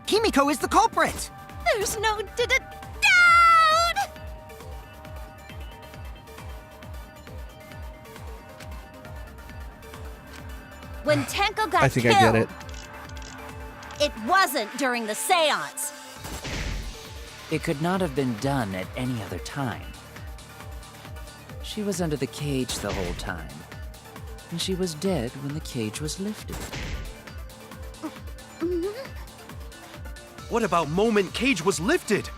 Himiko is the culprit! There's no doubt! When Tenko got I think killed, I get it. It wasn't during the seance. It could not have been done at any other time. She was under the cage the whole time, and she was dead when the cage was lifted. What about moment Cage was lifted?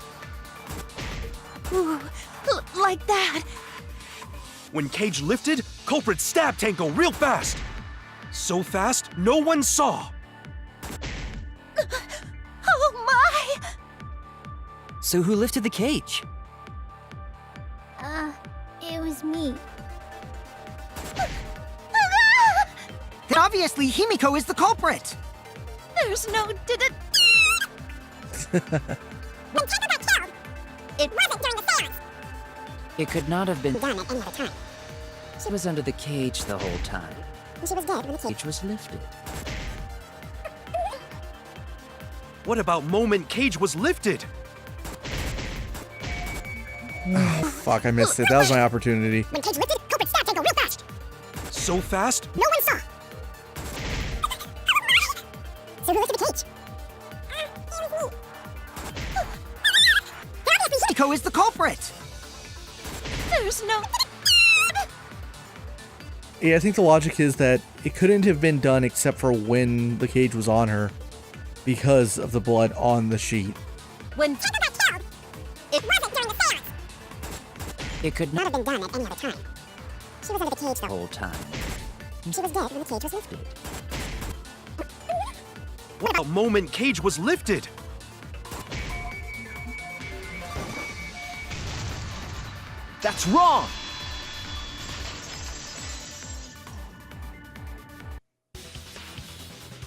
Ooh, like that. When Cage lifted, culprit stabbed Tenko real fast. So fast, no one saw. Oh my! So who lifted the cage? It was me. Then obviously Himiko is the culprit. There's no did it. When Tenko got killed, it wasn't during the seance. It could not have been. Done at any other time. She was under the cage the whole time. She was dead when the The cage was lifted. What about moment Cage was lifted? Fuck, I missed it. That was my opportunity. When Cage lifted, culprit stabbed Tenko real fast. So fast? No one saw. So who lifted the cage? Himiko is the culprit. There's no. Yeah, I think the logic is that it couldn't have been done except for when the cage was on her because of the blood on the sheet. When Tenko got killed, it wasn't during the seance. It could Not not have been done at any other time. She was under the cage the the whole time. She was dead when the cage was lifted. What about moment Cage was lifted? That's wrong!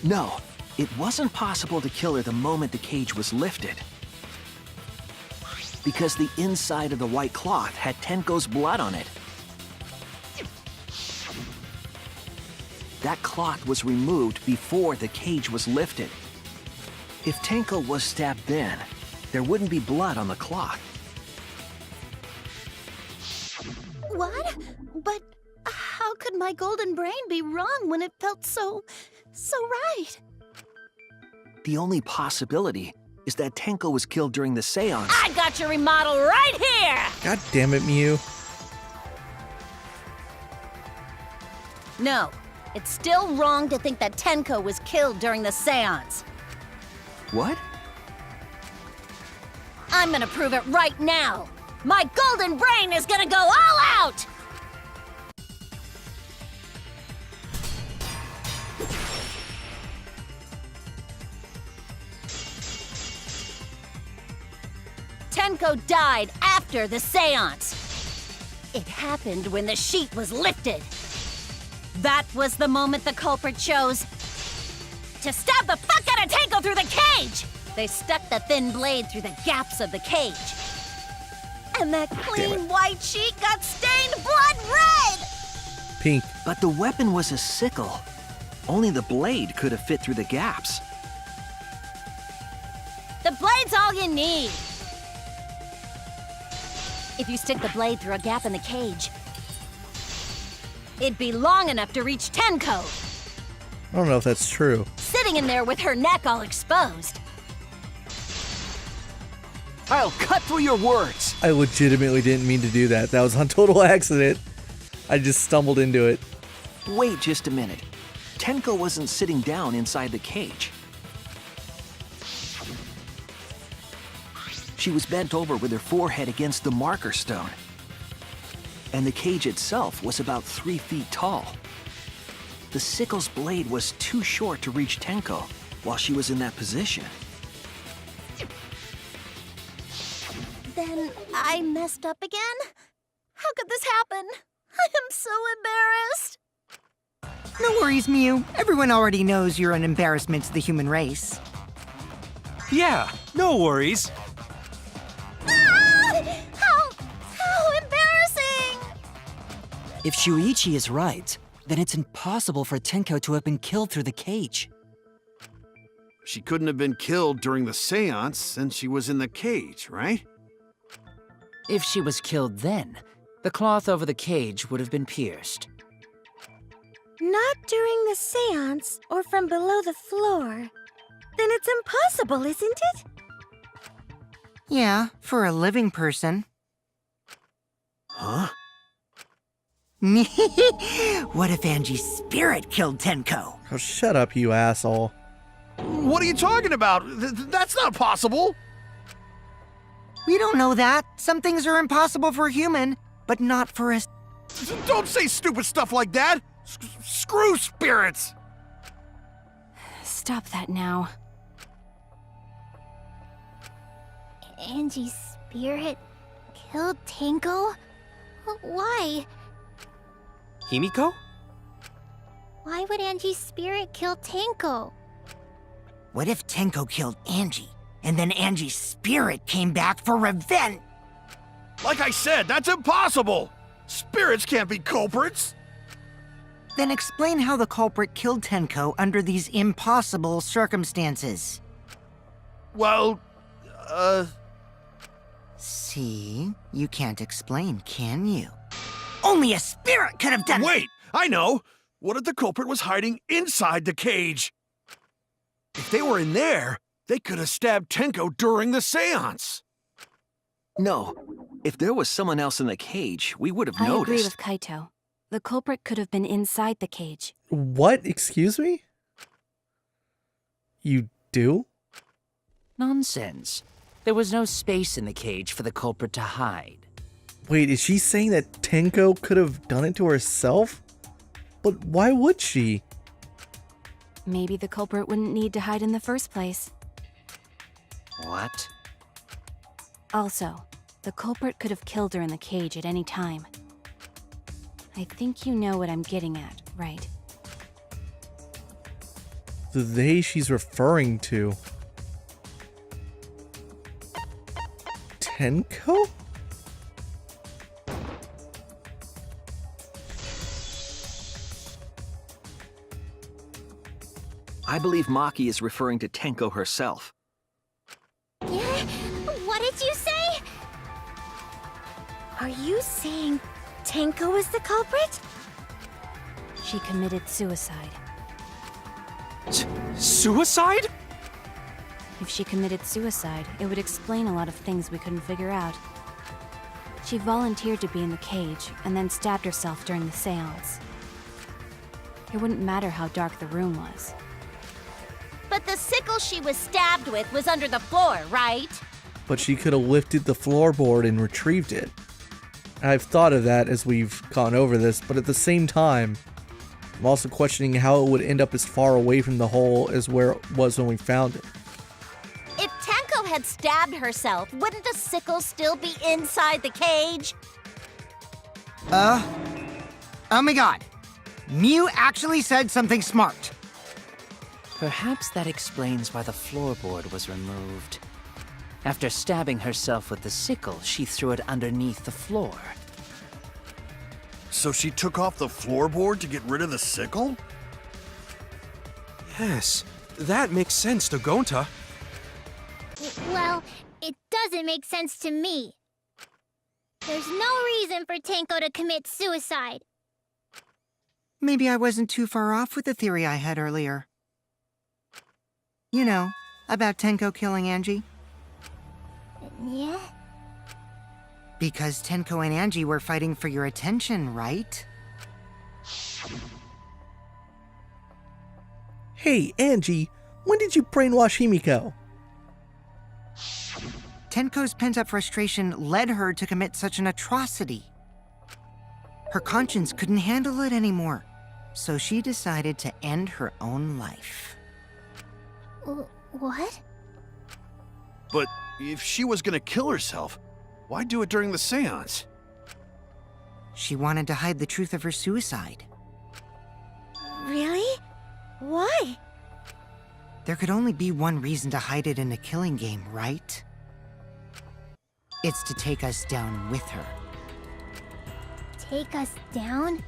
No, it wasn't possible to kill her the moment the cage was lifted. Because the inside of the white cloth had Tenko's blood on it. That cloth was removed before the cage was lifted. If Tenko was stabbed then, there wouldn't be blood on the cloth. What? But how could my golden brain be wrong when it felt so right? The only possibility is that Tenko was killed during the seance. I got your remodel right here! God damn it, Mew. No, it's still wrong to think that Tenko was killed during the seance. What? I'm gonna prove it right now. My golden brain is gonna go all out! Tenko died after the seance. It happened when the sheet was lifted. That was the moment the culprit chose to stab the fuck out of Tenko through the cage! They stuck the thin blade through the gaps of the cage. And that clean white sheet got stained blood red! Pink. But the weapon was a sickle. Only the blade could have fit through the gaps. The blade's all you need. If you stick the blade through a gap in the cage, it'd be long enough to reach Tenko, I don't know if that's true. sitting in there with her neck all exposed. I'll cut through your words! I legitimately didn't mean to do that. That was on total accident. I just stumbled into it. Wait just a minute. Tenko wasn't sitting down inside the cage. She was bent over with her forehead against the marker stone. And the cage itself was about 3 feet tall. The sickle's blade was too short to reach Tenko while she was in that position. Then I messed up again? How could this happen? I am so embarrassed. No worries, Mew. Everyone already knows you're an embarrassment to the human race. Yeah, no worries. How embarrassing! If Shuichi is right, then it's impossible for Tenko to have been killed through the cage. She couldn't have been killed during the seance since she was in the cage, right? If she was killed then, the cloth over the cage would have been pierced. Not during the seance or from below the floor. Then it's impossible, isn't it? Yeah, for a living person. Huh? What if Angie's spirit killed Tenko? Oh, shut up, you asshole. What are you talking about? That's not possible! We don't know that. Some things are impossible for a human, but not for us. Don't say stupid stuff like that! Screw spirits! Stop that now. Angie's spirit killed Tenko? Why? Himiko? Why would Angie's spirit kill Tenko? What if Tenko killed Angie, and then Angie's spirit came back for revenge? Like I said, that's impossible! Spirits can't be culprits! Then explain how the culprit killed Tenko under these impossible circumstances. Well, See? You can't explain, can you? Only a spirit could have done— Wait! I know! What if the culprit was hiding inside the cage? If they were in there, they could have stabbed Tenko during the seance! No. If there was someone else in the cage, we would have I noticed. agree with Kaito. The culprit could have been inside the cage. What? Excuse me? You do? Nonsense. There was no space in the cage for the culprit to hide. Wait, is she saying that Tenko could have done it to herself? But why would she? Maybe the culprit wouldn't need to hide in the first place. What? Also, the culprit could have killed her in the cage at any time. I think you know what I'm getting at, right? The they she's referring to. Tenko? I believe Maki is referring to Tenko herself. What did you say? Are you saying Tenko is the culprit? She committed suicide. Suicide? If she committed suicide, it would explain a lot of things we couldn't figure out. She volunteered to be in the cage and then stabbed herself during the seance. It wouldn't matter how dark the room was. But the sickle she was stabbed with was under the floor, right? But she could have lifted the floorboard and retrieved it. I've thought of that as we've gone over this, but at the same time, I'm also questioning how it would end up as far away from the hole as where it was when we found it. If Tenko had stabbed herself, wouldn't the sickle still be inside the cage? Oh my god. Mew actually said something smart. Perhaps that explains why the floorboard was removed. After stabbing herself with the sickle, she threw it underneath the floor. So she took off the floorboard to get rid of the sickle? Yes, that makes sense to Gonta. Well, it doesn't make sense to me. There's no reason for Tenko to commit suicide. Maybe I wasn't too far off with the theory I had earlier. You know, about Tenko killing Angie. Yeah? Because Tenko and Angie were fighting for your attention, right? Hey, Angie, when did you brainwash Himiko? Tenko's pent-up frustration led her to commit such an atrocity. Her conscience couldn't handle it anymore, so she decided to end her own life. What? But if she was gonna kill herself, why do it during the seance? She wanted to hide the truth of her suicide. Really? Why? There could only be one reason to hide it in a killing game, right? It's to take us down with her. Take us down?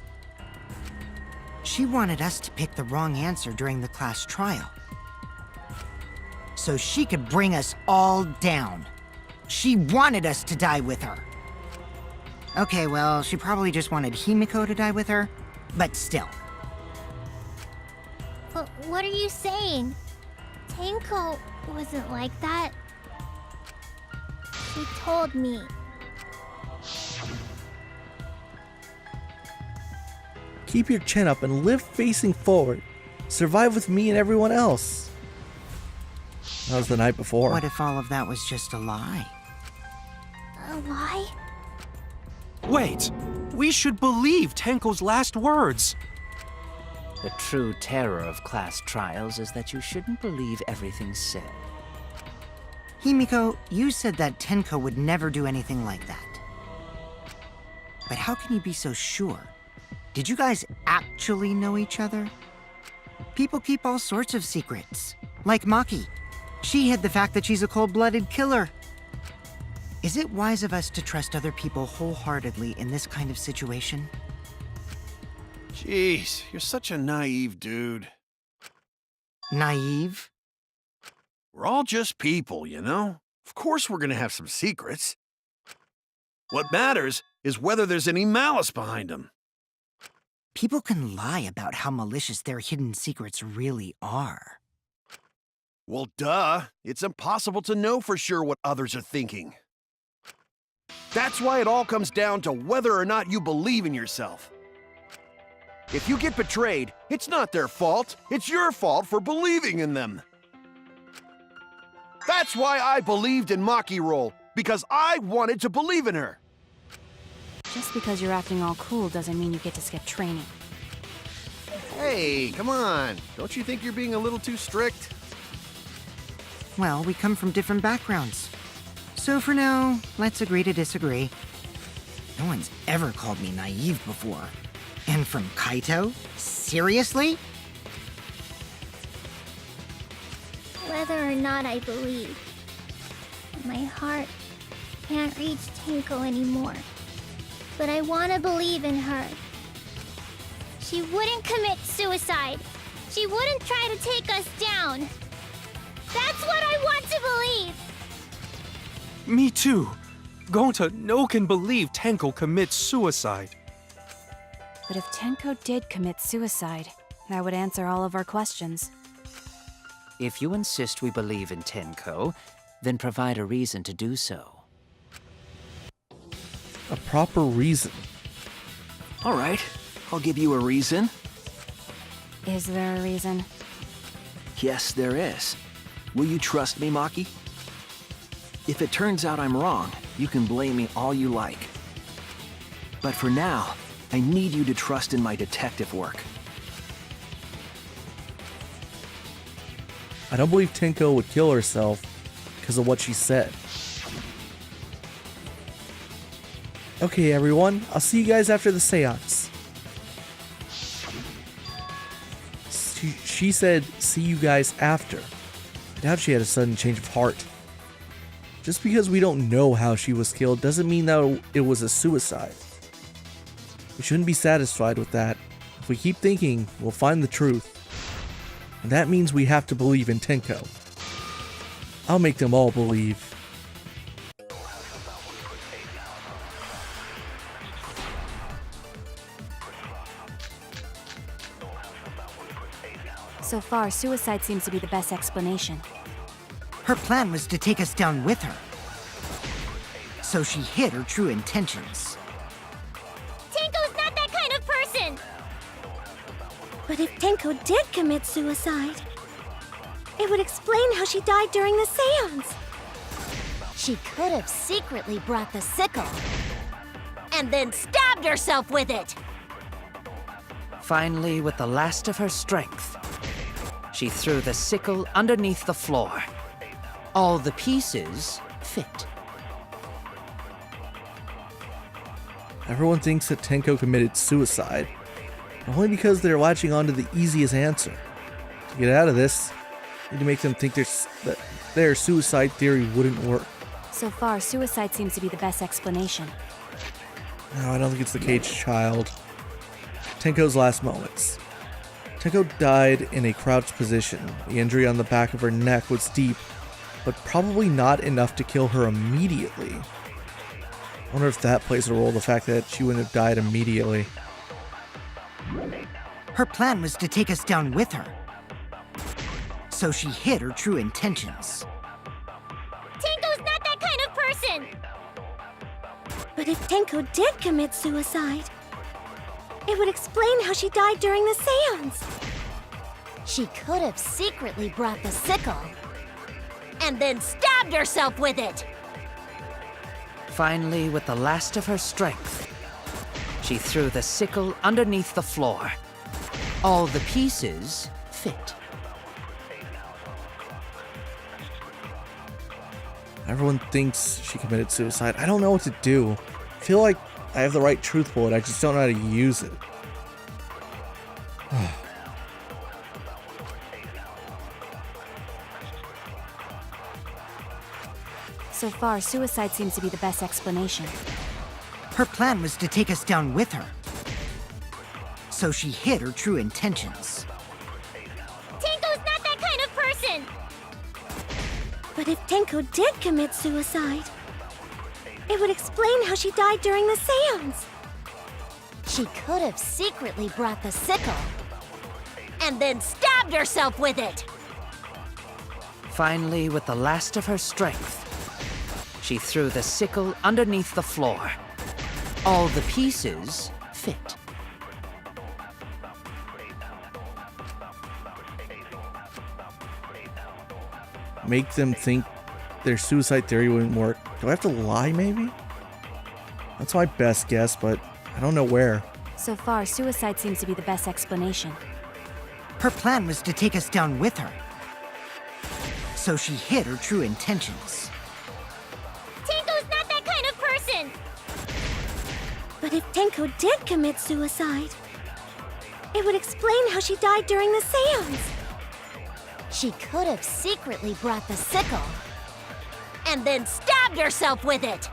She wanted us to pick the wrong answer during the class trial, so she could bring us all down. She wanted us to die with her. Okay, well, she probably just wanted Himiko to die with her, but still. But what are you saying? Tenko wasn't like that. She told me. Keep your chin up and live facing forward. Survive with me and everyone else. That was the night before. What if all of that was just a lie? A lie? Wait, we should believe Tenko's last words. The true terror of class trials is that you shouldn't believe everything said. Himiko, you said that Tenko would never do anything like that. But how can you be so sure? Did you guys actually know each other? People keep all sorts of secrets. Like Maki. She hid the fact that she's a cold-blooded killer. Is it wise of us to trust other people wholeheartedly in this kind of situation? Jeez, you're such a naive dude. Naive? We're all just people, you know? Of course we're gonna have some secrets. What matters is whether there's any malice behind them. People can lie about how malicious their hidden secrets really are. Well, duh. It's impossible to know for sure what others are thinking. That's why it all comes down to whether or not you believe in yourself. If you get betrayed, it's not their fault. It's your fault for believing in them. That's why I believed in Maki Roll, because I wanted to believe in her. Just because you're acting all cool doesn't mean you get to skip training. Hey, come on. Don't you think you're being a little too strict? Well, we come from different backgrounds. So for now, let's agree to disagree. No one's ever called me naive before. And from Kaito? Seriously? Whether or not I believe, my heart can't reach Tenko anymore. But I want to believe in her. She wouldn't commit suicide. She wouldn't try to take us down. That's what I want to believe. Me too. Gonta no can believe Tenko commits suicide. But if Tenko did commit suicide, that would answer all of our questions. If you insist we believe in Tenko, then provide a reason to do so. A proper reason. All right, I'll give you a reason. Is there a reason? Yes, there is. Will you trust me, Maki? If it turns out I'm wrong, you can blame me all you like. But for now, I need you to trust in my detective work. I don't believe Tenko would kill herself because of what she said. Okay, everyone, I'll see you guys after the seance. She said, see you guys after. I doubt she had a sudden change of heart. Just because we don't know how she was killed doesn't mean that it was a suicide. We shouldn't be satisfied with that. If we keep thinking, we'll find the truth. And that means we have to believe in Tenko. I'll make them all believe. So far, suicide seems to be the best explanation. Her plan was to take us down with her. So she hid her true intentions. Tenko's not that kind of person! But if Tenko did commit suicide, it would explain how she died during the seance. She could have secretly brought the sickle and then stabbed herself with it. Finally, with the last of her strength, she threw the sickle underneath the floor. All the pieces fit. Everyone thinks that Tenko committed suicide, only because they're latching onto the easiest answer. To get out of this, you need to make them think that their suicide theory wouldn't work. So far, suicide seems to be the best explanation. No, I don't think it's the caged child. Tenko's last moments. Tenko died in a crouched position. The injury on the back of her neck was deep, but probably not enough to kill her immediately. I wonder if that plays a role, the fact that she wouldn't have died immediately. Her plan was to take us down with her. So she hid her true intentions. Tenko's not that kind of person! But if Tenko did commit suicide, it would explain how she died during the seance. She could have secretly brought the sickle and then stabbed herself with it. Finally, with the last of her strength, she threw the sickle underneath the floor. All the pieces fit. Everyone thinks she committed suicide. I don't know what to do. I feel like I have the right truth bullet, I just don't know how to use it. So far, suicide seems to be the best explanation. Her plan was to take us down with her. So she hid her true intentions. Tenko's not that kind of person! But if Tenko did commit suicide, it would explain how she died during the seance. She could have secretly brought the sickle and then stabbed herself with it. Finally, with the last of her strength, she threw the sickle underneath the floor. All the pieces fit. Make them think their suicide theory wouldn't work. Do I have to lie, maybe? That's my best guess, but I don't know where. So far, suicide seems to be the best explanation. Her plan was to take us down with her. So she hid her true intentions. Tenko's not that kind of person! But if Tenko did commit suicide, it would explain how she died during the seance. She could have secretly brought the sickle and then stabbed herself with it.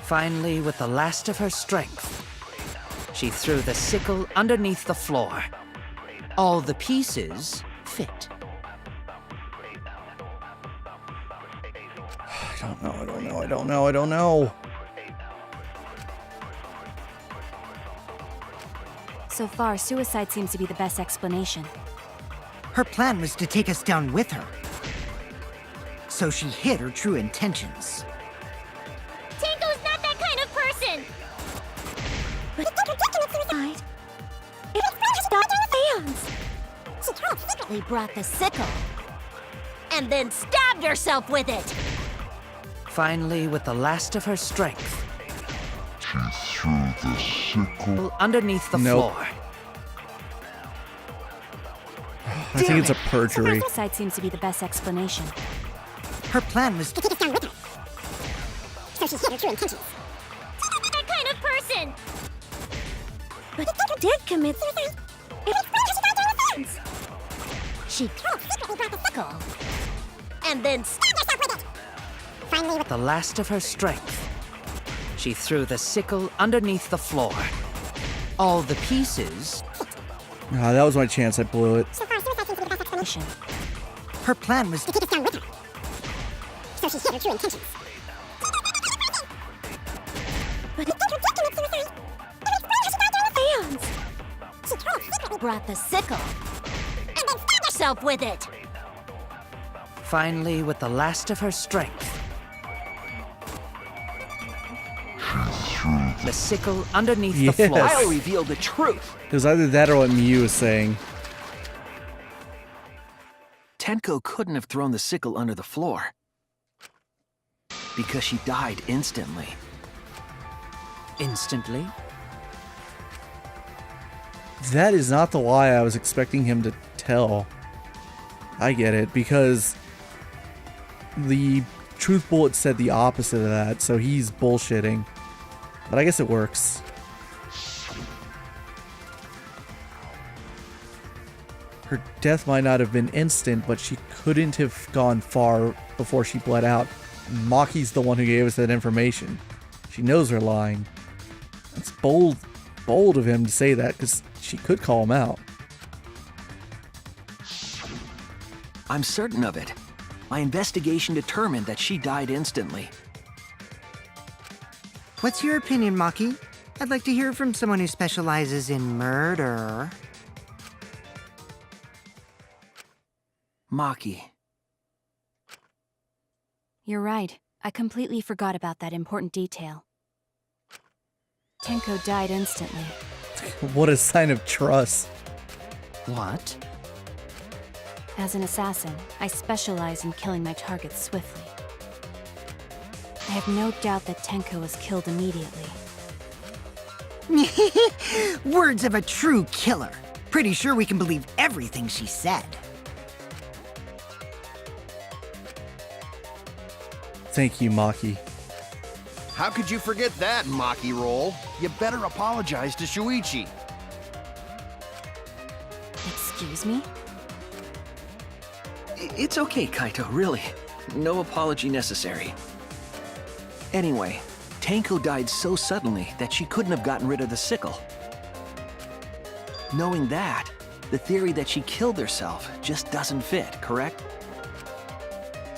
Finally, with the last of her strength, she threw the sickle underneath the floor. All the pieces fit. I don't know. So far, suicide seems to be the best explanation. Her plan was to take us down with her. So she hid her true intentions. Tenko's not that kind of person! But if Tenko did commit suicide, it would explain how she died during the seance. She could have secretly brought the sickle and then stabbed herself with it. Finally, with the last of her strength, She threw the sickle underneath the Nope. floor. I think it's a perjury. Suicide seems to be the best explanation. Her plan was To take us down with her. So she hid her true intentions. That kind of person! But if Tenko did commit suicide, it would explain how she died during the seance. She could have secretly brought the sickle and then stabbed herself with it. Finally, The last of her strength, she threw the sickle underneath the floor. All the pieces Ah, that was my chance, I blew it. so far, suicide seems to be the best explanation. her plan was To take us down with her. So she hid her true intentions. But if Tenko did commit suicide, it would explain how she died during the seance. She could have secretly brought the sickle and then stabbed herself with it. finally, with the last of her strength, the sickle underneath the Yes. floor. I'll reveal the truth. It was either that or what Miyu was saying. Tenko couldn't have thrown the sickle under the floor because she died instantly. Instantly? That is not the lie I was expecting him to tell. I get it, because the truth bullet said the opposite of that, so he's bullshitting. But I guess it works. Her death might not have been instant, but she couldn't have gone far before she bled out. Maki's the one who gave us that information. She knows her lying. It's bold of him to say that, because she could call him out. I'm certain of it. My investigation determined that she died instantly. What's your opinion, Maki? I'd like to hear from someone who specializes in murder. Maki. You're right. I completely forgot about that important detail. Tenko died instantly. What a sign of trust. What? As an assassin, I specialize in killing my targets swiftly. I have no doubt that Tenko was killed immediately. Words of a true killer. Pretty sure we can believe everything she said. Thank you, Maki. How could you forget that, Maki Roll? You better apologize to Shuichi. Excuse me? It's okay, Kaito, really. No apology necessary. Anyway, Tenko died so suddenly that she couldn't have gotten rid of the sickle. Knowing that, the theory that she killed herself just doesn't fit, correct?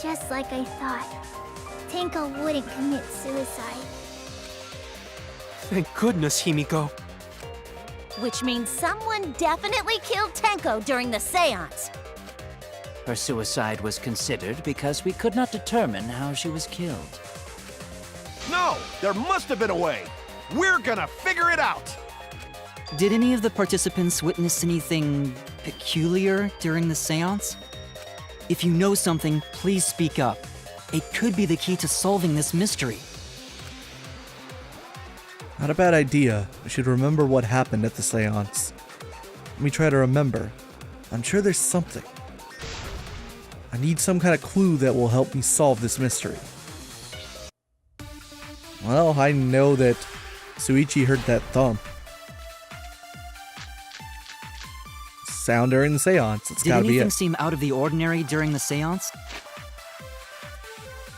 Just like I thought. Tenko wouldn't commit suicide. Thank goodness, Himiko. Which means someone definitely killed Tenko during the seance. Her suicide was considered because we could not determine how she was killed. No, there must have been a way. We're gonna figure it out. Did any of the participants witness anything peculiar during the seance? If you know something, please speak up. It could be the key to solving this mystery. Not a bad idea. I should remember what happened at the seance. Let me try to remember. I'm sure there's something. I need some kind of clue that will help me solve this mystery. Well, I know that Shuichi heard that thump. Sound during the seance. It's gotta be it. Did anything seem out of the ordinary during the seance?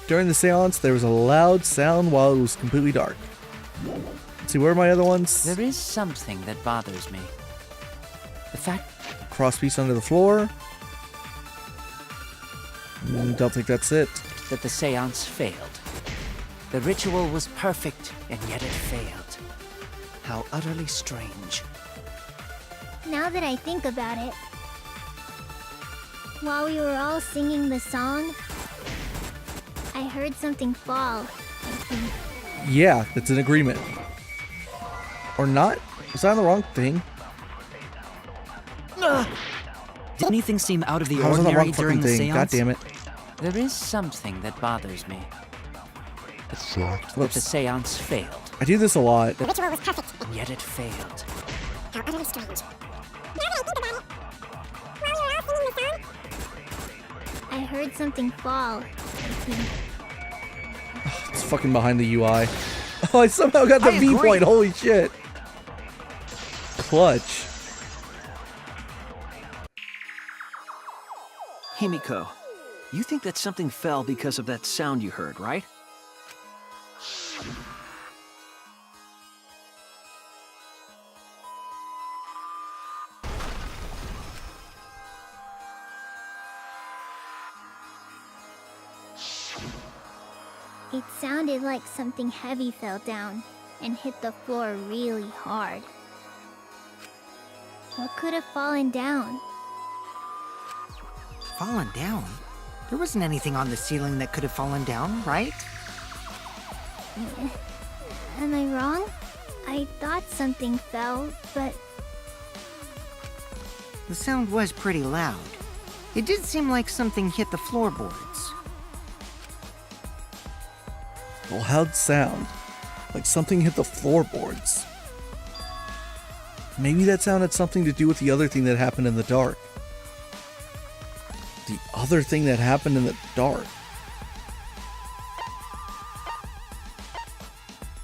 During the seance, there was a loud sound while it was completely dark. Let's see, where are my other ones? There is something that bothers me. The fact Crosspiece under the floor. Don't think that's it. that the seance failed. The ritual was perfect, and yet it failed. How utterly strange. Now that I think about it, while we were all singing the song, I heard something fall, I think. Yeah, that's an agreement. Or not? Was I on the wrong thing? Did anything seem out of the I was on the ordinary wrong during fucking the thing. seance? God damn it. There is something that bothers me. The fact that Whoops. the seance failed. I do this a lot. The ritual was perfect, and yet it failed. How utterly strange. I heard something fall, I think. It's fucking behind the UI. Oh, I somehow got the I V agree. point. Holy shit. Clutch. Himiko, you think that something fell because of that sound you heard, right? It sounded like something heavy fell down and hit the floor really hard. What could have fallen down? Fallen down? There wasn't anything on the ceiling that could have fallen down, right? Am I wrong? I thought something fell, but The sound was pretty loud. It did seem like something hit the floorboards. A loud sound. Like something hit the floorboards. Maybe that sound had something to do with the other thing that happened in the dark. The other thing that happened in the dark.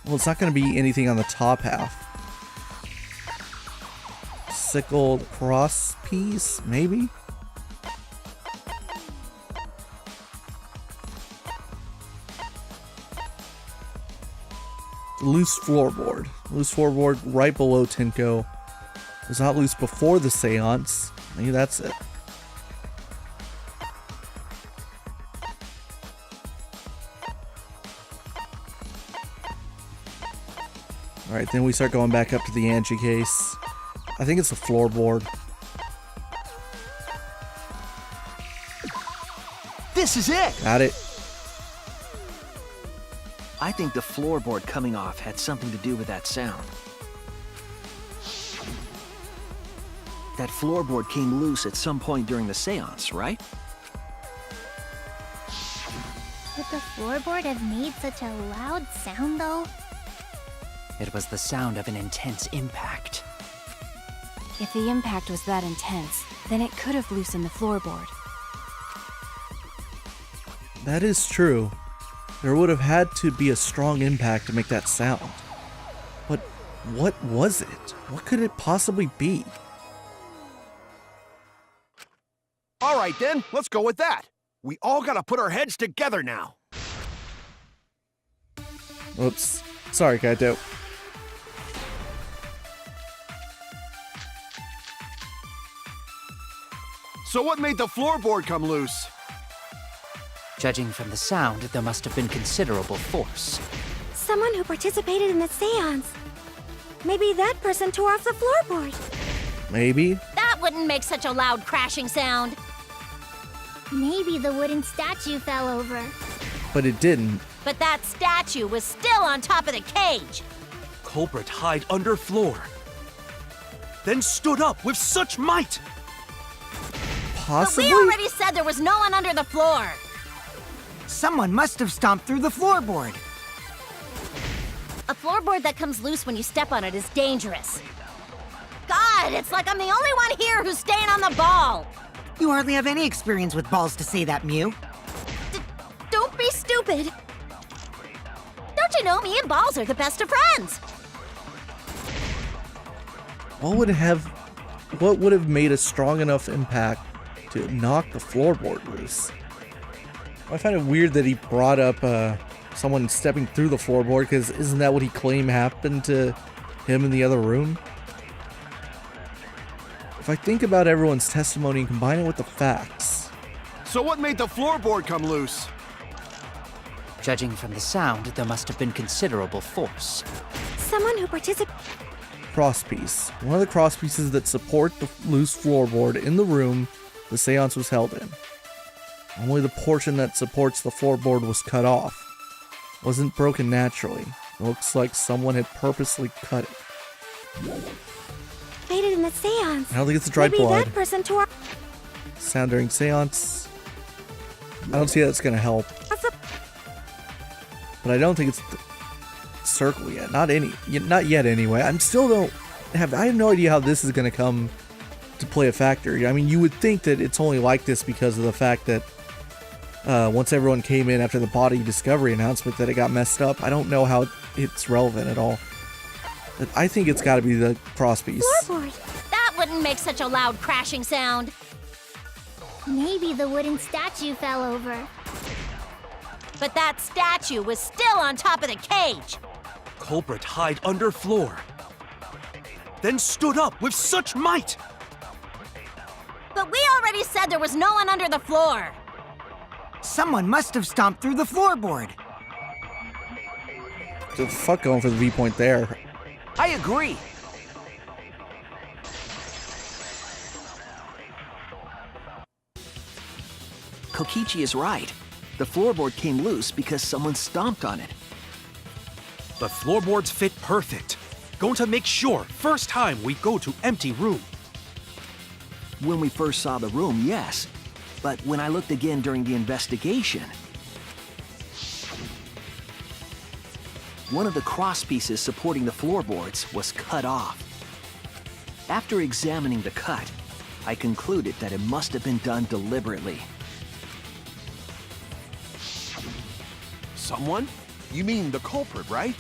Well, it's not going to be anything on the top half. Sickled cross piece, maybe? Loose floorboard. Loose floorboard right below Tenko. It was not loose before the seance. Maybe that's it. Alright, then we start going back up to the Angie case. I think it's the floorboard. This is it! Got it. I think the floorboard coming off had something to do with that sound. That floorboard came loose at some point during the seance, right? would the floorboard have made such a loud sound though? It was the sound of an intense impact. If the impact was that intense, then it could have loosened the floorboard. That is true. There would have had to be a strong impact to make that sound. But what was it? What could it possibly be? All right then, let's go with that. We all gotta put our heads together now. Oops. Sorry, Kaito. So what made the floorboard come loose? Judging from the sound, there must have been considerable force. Someone who participated in the seance. Maybe that person tore off the floorboard. Maybe. That wouldn't make such a loud crashing sound. Maybe the wooden statue fell over. But it didn't. But that statue was still on top of the cage. Culprit hide under floor. Then stood up with such might. Possibly? But we already said there was no one under the floor. Someone must have stomped through the floorboard. A floorboard that comes loose when you step on it is dangerous. God, it's like I'm the only one here who's staying on the ball. You hardly have any experience with balls to say that, Mew. Don't be stupid. Don't you know me and balls are the best of friends? What would have made a strong enough impact to knock the floorboard loose? I find it weird that he brought up someone stepping through the floorboard, because isn't that what he claimed happened to him in the other room? If I think about everyone's testimony and combine it with the facts. So what made the floorboard come loose? Judging from the sound, there must have been considerable force. Someone who participated. Crosspiece. One of the crosspieces that support the loose floorboard in the room the seance was held in. Only the portion that supports the floorboard was cut off. It wasn't broken naturally. It looks like someone had purposely cut it. Participated in the seance. I don't think it's dried Maybe blood. that person tore. Sound during seance. I don't see how that's gonna help. But I don't think it's the circle yet. Not yet anyway. I have no idea how this is gonna come to play a factor. I mean, you would think that it's only like this because of the fact that once everyone came in after the body discovery announcement that it got messed up. I don't know how it's relevant at all. But I think it's got to be the crosspiece. Floorboard. That wouldn't make such a loud crashing sound. Maybe the wooden statue fell over. But that statue was still on top of the cage. Culprit hide under floor. Then stood up with such might. But we already said there was no one under the floor. Someone must have stomped through the floorboard. The fuck going for the V point there. I agree. Kokichi is right. The floorboard came loose because someone stomped on it. The floorboards fit perfect. Going to make sure first time we go to empty room. When we first saw the room, yes. But when I looked again during the investigation, one of the crosspieces supporting the floorboards was cut off. After examining the cut, I concluded that it must have been done deliberately. Someone? You mean the culprit, right?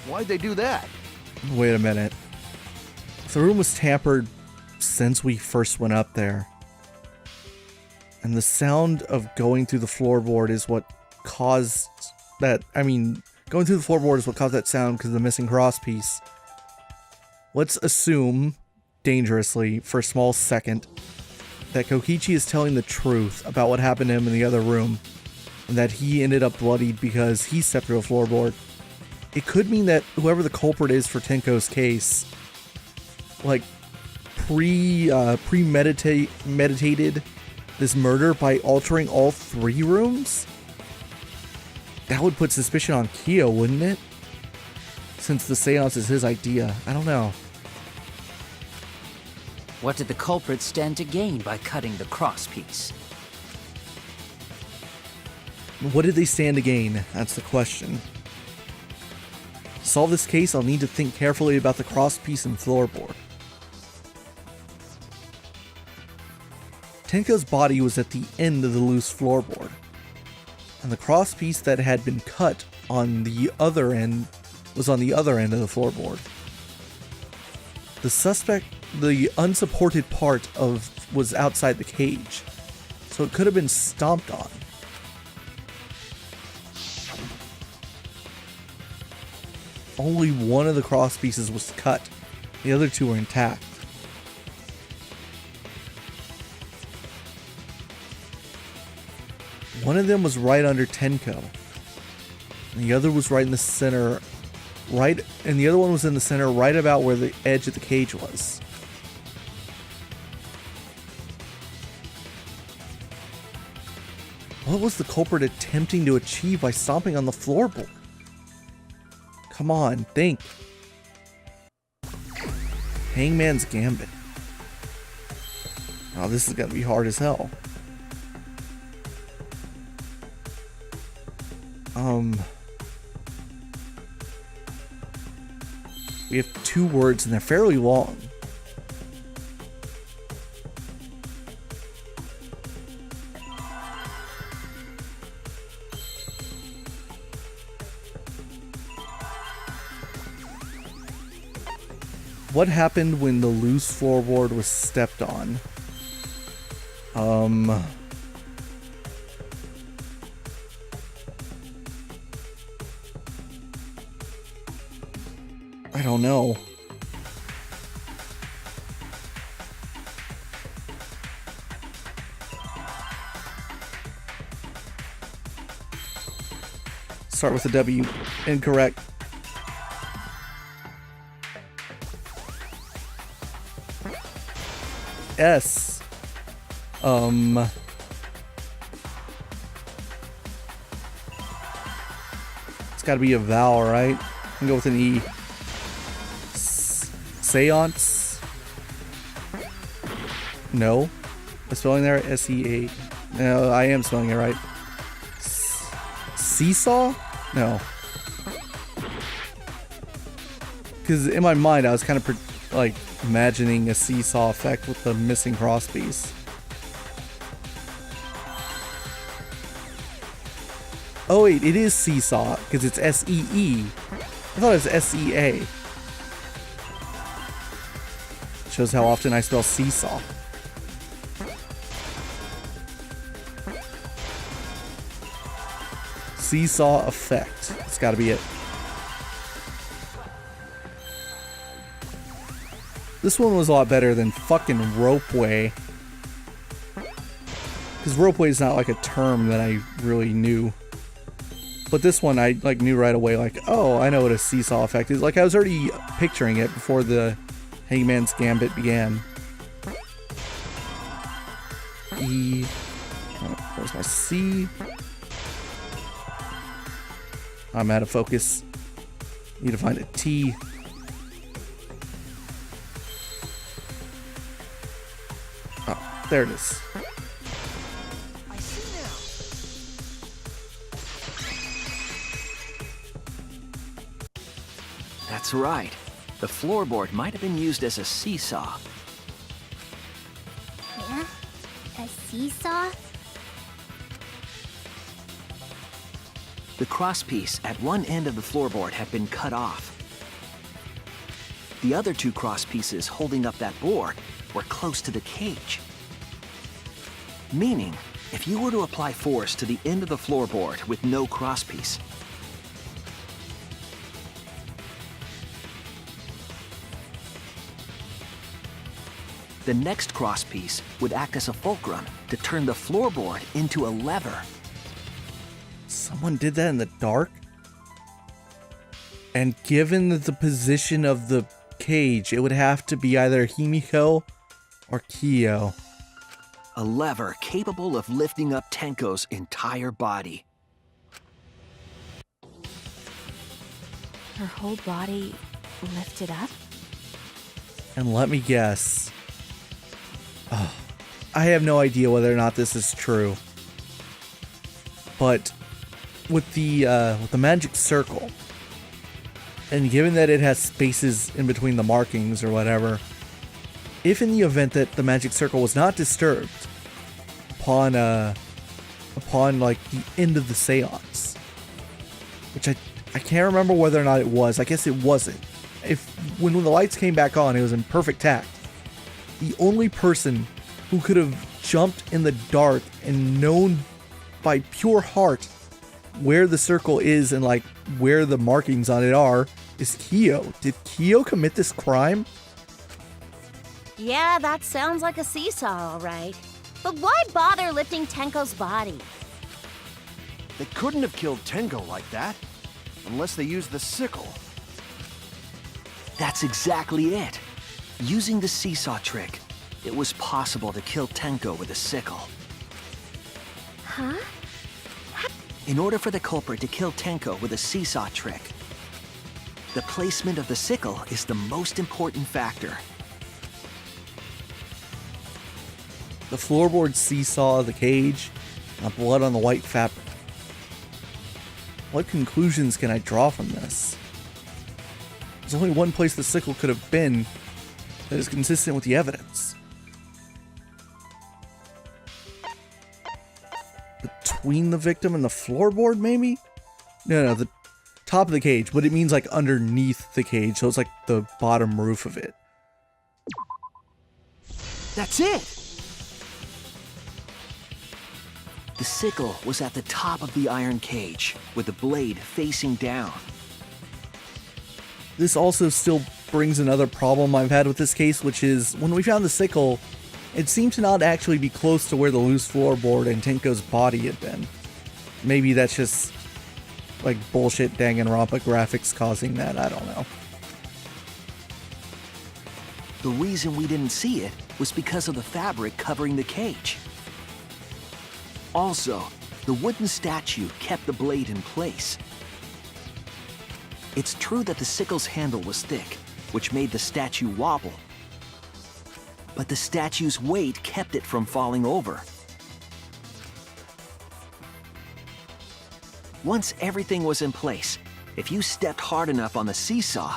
Why'd they do that? Wait a minute. If the room was tampered since we first went up there, and the sound of going through the floorboard is what caused that, going through the floorboard is what caused that sound because of the missing crosspiece. Let's assume, dangerously, for a small second, that Kokichi is telling the truth about what happened to him in the other room, and that he ended up bloodied because he stepped through a floorboard. It could mean that whoever the culprit is for Tenko's case, like, premeditated this murder by altering all 3 rooms? That would put suspicion on Kyo, wouldn't it? Since the seance is his idea. I don't know. What did the culprit stand to gain by cutting the crosspiece? What did they stand to gain? That's the question. To solve this case, I'll need to think carefully about the crosspiece and floorboard. Tenko's body was at the end of the loose floorboard. and the cross piece that had been cut on the other end was on the other end of the floorboard. The unsupported part was outside the cage, so it could have been stomped on. Only one of the cross pieces was cut. The other two were intact. One of them was right under Tenko. And the other was right in the center, and the other one was in the center right about where the edge of the cage was. What was the culprit attempting to achieve by stomping on the floorboard? Come on, think. Hangman's Gambit. Oh, this is gonna be hard as hell. We have 2 words and they're fairly long. What happened when the loose floorboard was stepped on? I don't know. Start with a W. Incorrect. S. It's gotta be a vowel, right? I can go with an E. Seance? No. The spelling there? S-E-A. No, I am spelling it right. Seesaw? No. Because in my mind, I was kind of like imagining a seesaw effect with the missing cross piece. Oh wait, it is seesaw because it's S-E-E. I thought it was S-E-A. Shows how often I spell seesaw. Seesaw effect. It's gotta be it. This one was a lot better than fucking ropeway. Because ropeway is not like a term that I really knew. But this one I like knew right away, like, oh, I know what a seesaw effect is. Like I was already picturing it before the Hangman's Gambit began. E. Oh, where's my C? I'm out of focus. Need to find a T. Oh, there it is. I see now. That's right. The floorboard might have been used as a seesaw. Yeah? A seesaw? The crosspiece at one end of the floorboard had been cut off. The other 2 crosspieces holding up that board were close to the cage. Meaning, if you were to apply force to the end of the floorboard with no crosspiece, the next crosspiece would act as a fulcrum to turn the floorboard into a lever. Someone did that in the dark? And given the position of the cage, it would have to be either Himiko or Kyo. A lever capable of lifting up Tenko's entire body. Her whole body lifted up? And let me guess. Oh, I have no idea whether or not this is true. But with the magic circle, and given that it has spaces in between the markings or whatever, if in the event that the magic circle was not disturbed upon upon like the end of the seance. Which I can't remember whether or not it was. I guess it wasn't. When the lights came back on, it was in perfect tact. The only person who could have jumped in the dark and known by pure heart where the circle is and like where the markings on it are is Kyo. Did Kyo commit this crime? Yeah, that sounds like a seesaw, all right. But why bother lifting Tenko's body? They couldn't have killed Tenko like that. Unless they used the sickle. That's exactly it. Using the seesaw trick, it was possible to kill Tenko with a sickle. Huh? In order for the culprit to kill Tenko with a seesaw trick, the placement of the sickle is the most important factor. The floorboard seesaw, the cage, and blood on the white fabric. What conclusions can I draw from this? There's only one place the sickle could have been that is consistent with the evidence. Between the victim and the floorboard, maybe? No, the top of the cage, but it means like underneath the cage, so it's like the bottom roof of it. That's it! The sickle was at the top of the iron cage, with the blade facing down. This also still brings another problem I've had with this case, which is when we found the sickle, it seemed to not actually be close to where the loose floorboard and Tenko's body had been. Maybe that's just like bullshit Danganronpa graphics causing that, I don't know. The reason we didn't see it was because of the fabric covering the cage. Also, the wooden statue kept the blade in place. It's true that the sickle's handle was thick, which made the statue wobble. But the statue's weight kept it from falling over. Once everything was in place, if you stepped hard enough on the seesaw,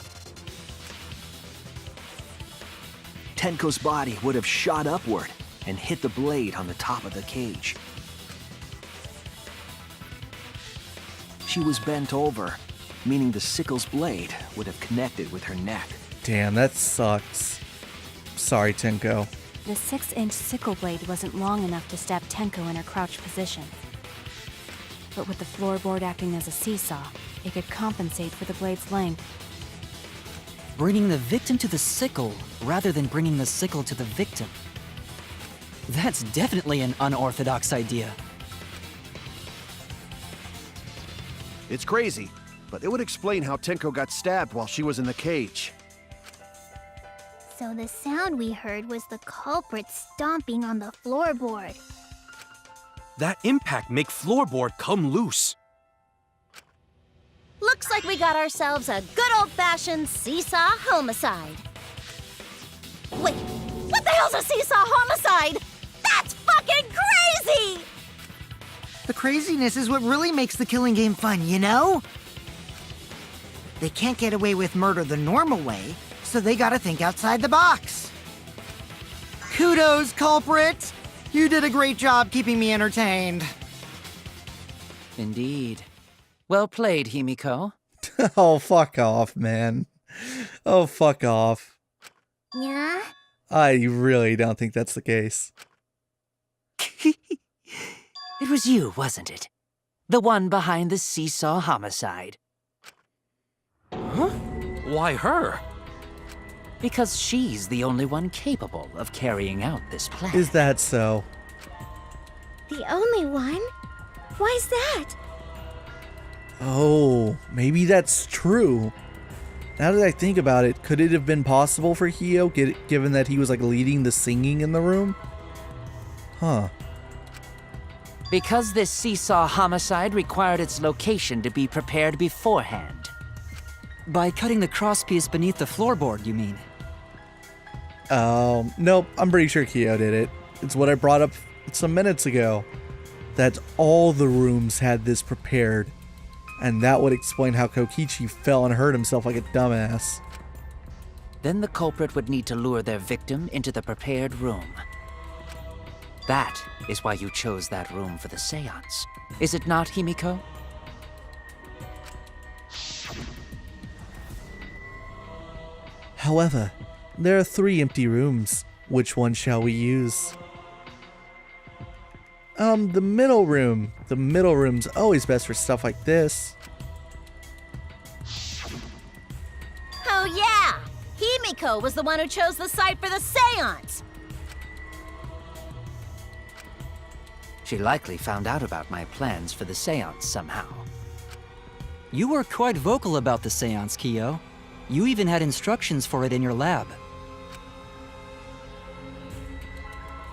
Tenko's body would have shot upward and hit the blade on the top of the cage. She was bent over, meaning the sickle's blade would have connected with her neck. Damn, that sucks. Sorry, Tenko. The 6-inch sickle blade wasn't long enough to stab Tenko in her crouched position. But with the floorboard acting as a seesaw, it could compensate for the blade's length. Bringing the victim to the sickle rather than bringing the sickle to the victim. That's definitely an unorthodox idea. It's crazy, but it would explain how Tenko got stabbed while she was in the cage. So the sound we heard was the culprit stomping on the floorboard. That impact make floorboard come loose. Looks like we got ourselves a good old-fashioned seesaw homicide. Wait, what the hell's a seesaw homicide? That's fucking crazy! The craziness is what really makes the killing game fun, you know? They can't get away with murder the normal way, so they gotta think outside the box. Kudos, culprit! You did a great job keeping me entertained. Indeed. Well played, Himiko. Oh, fuck off, man. Oh, fuck off. Yeah? I really don't think that's the case. It was you, wasn't it? The one behind the seesaw homicide. Huh? Why her? Because she's the only one capable of carrying out this plan. Is that so? The only one? Why's that? Oh, maybe that's true. Now that I think about it, could it have been possible for Hio, given that he was like leading the singing in the room? Huh. Because this seesaw homicide required its location to be prepared beforehand. By cutting the crosspiece beneath the floorboard, you mean? Nope, I'm pretty sure Hio did it. It's what I brought up some minutes ago. That all the rooms had this prepared. And that would explain how Kokichi fell and hurt himself like a dumbass. Then the culprit would need to lure their victim into the prepared room. That is why you chose that room for the seance. Is it not, Himiko? However, there are 3 empty rooms. Which one shall we use? The middle room. The middle room's always best for stuff like this. Oh yeah! Himiko was the one who chose the site for the seance! She likely found out about my plans for the seance somehow. You were quite vocal about the seance, Kyo. You even had instructions for it in your lab.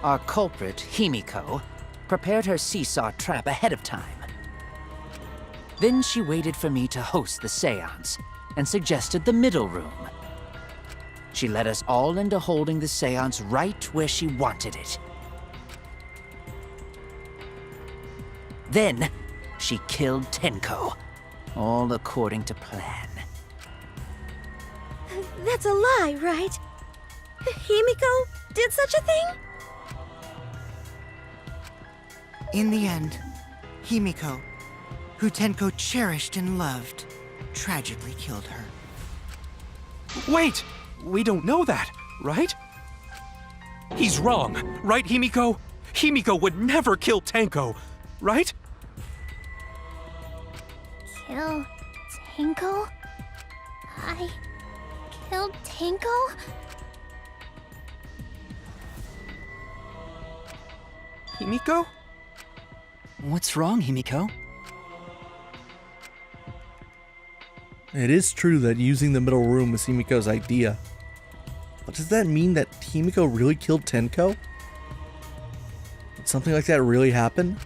Our culprit, Himiko, prepared her seesaw trap ahead of time. Then she waited for me to host the seance and suggested the middle room. She led us all into holding the seance right where she wanted it. Then, she killed Tenko, all according to plan. That's a lie, right? Himiko did such a thing? In the end, Himiko, who Tenko cherished and loved, tragically killed her. Wait! We don't know that, right? He's wrong, right, Himiko? Himiko would never kill Tenko, right? Kill Tenko? I killed Tenko? Himiko? What's wrong, Himiko? It is true that using the middle room was Himiko's idea. But does that mean that Himiko really killed Tenko? Did something like that really happen?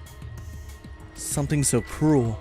Something so cruel.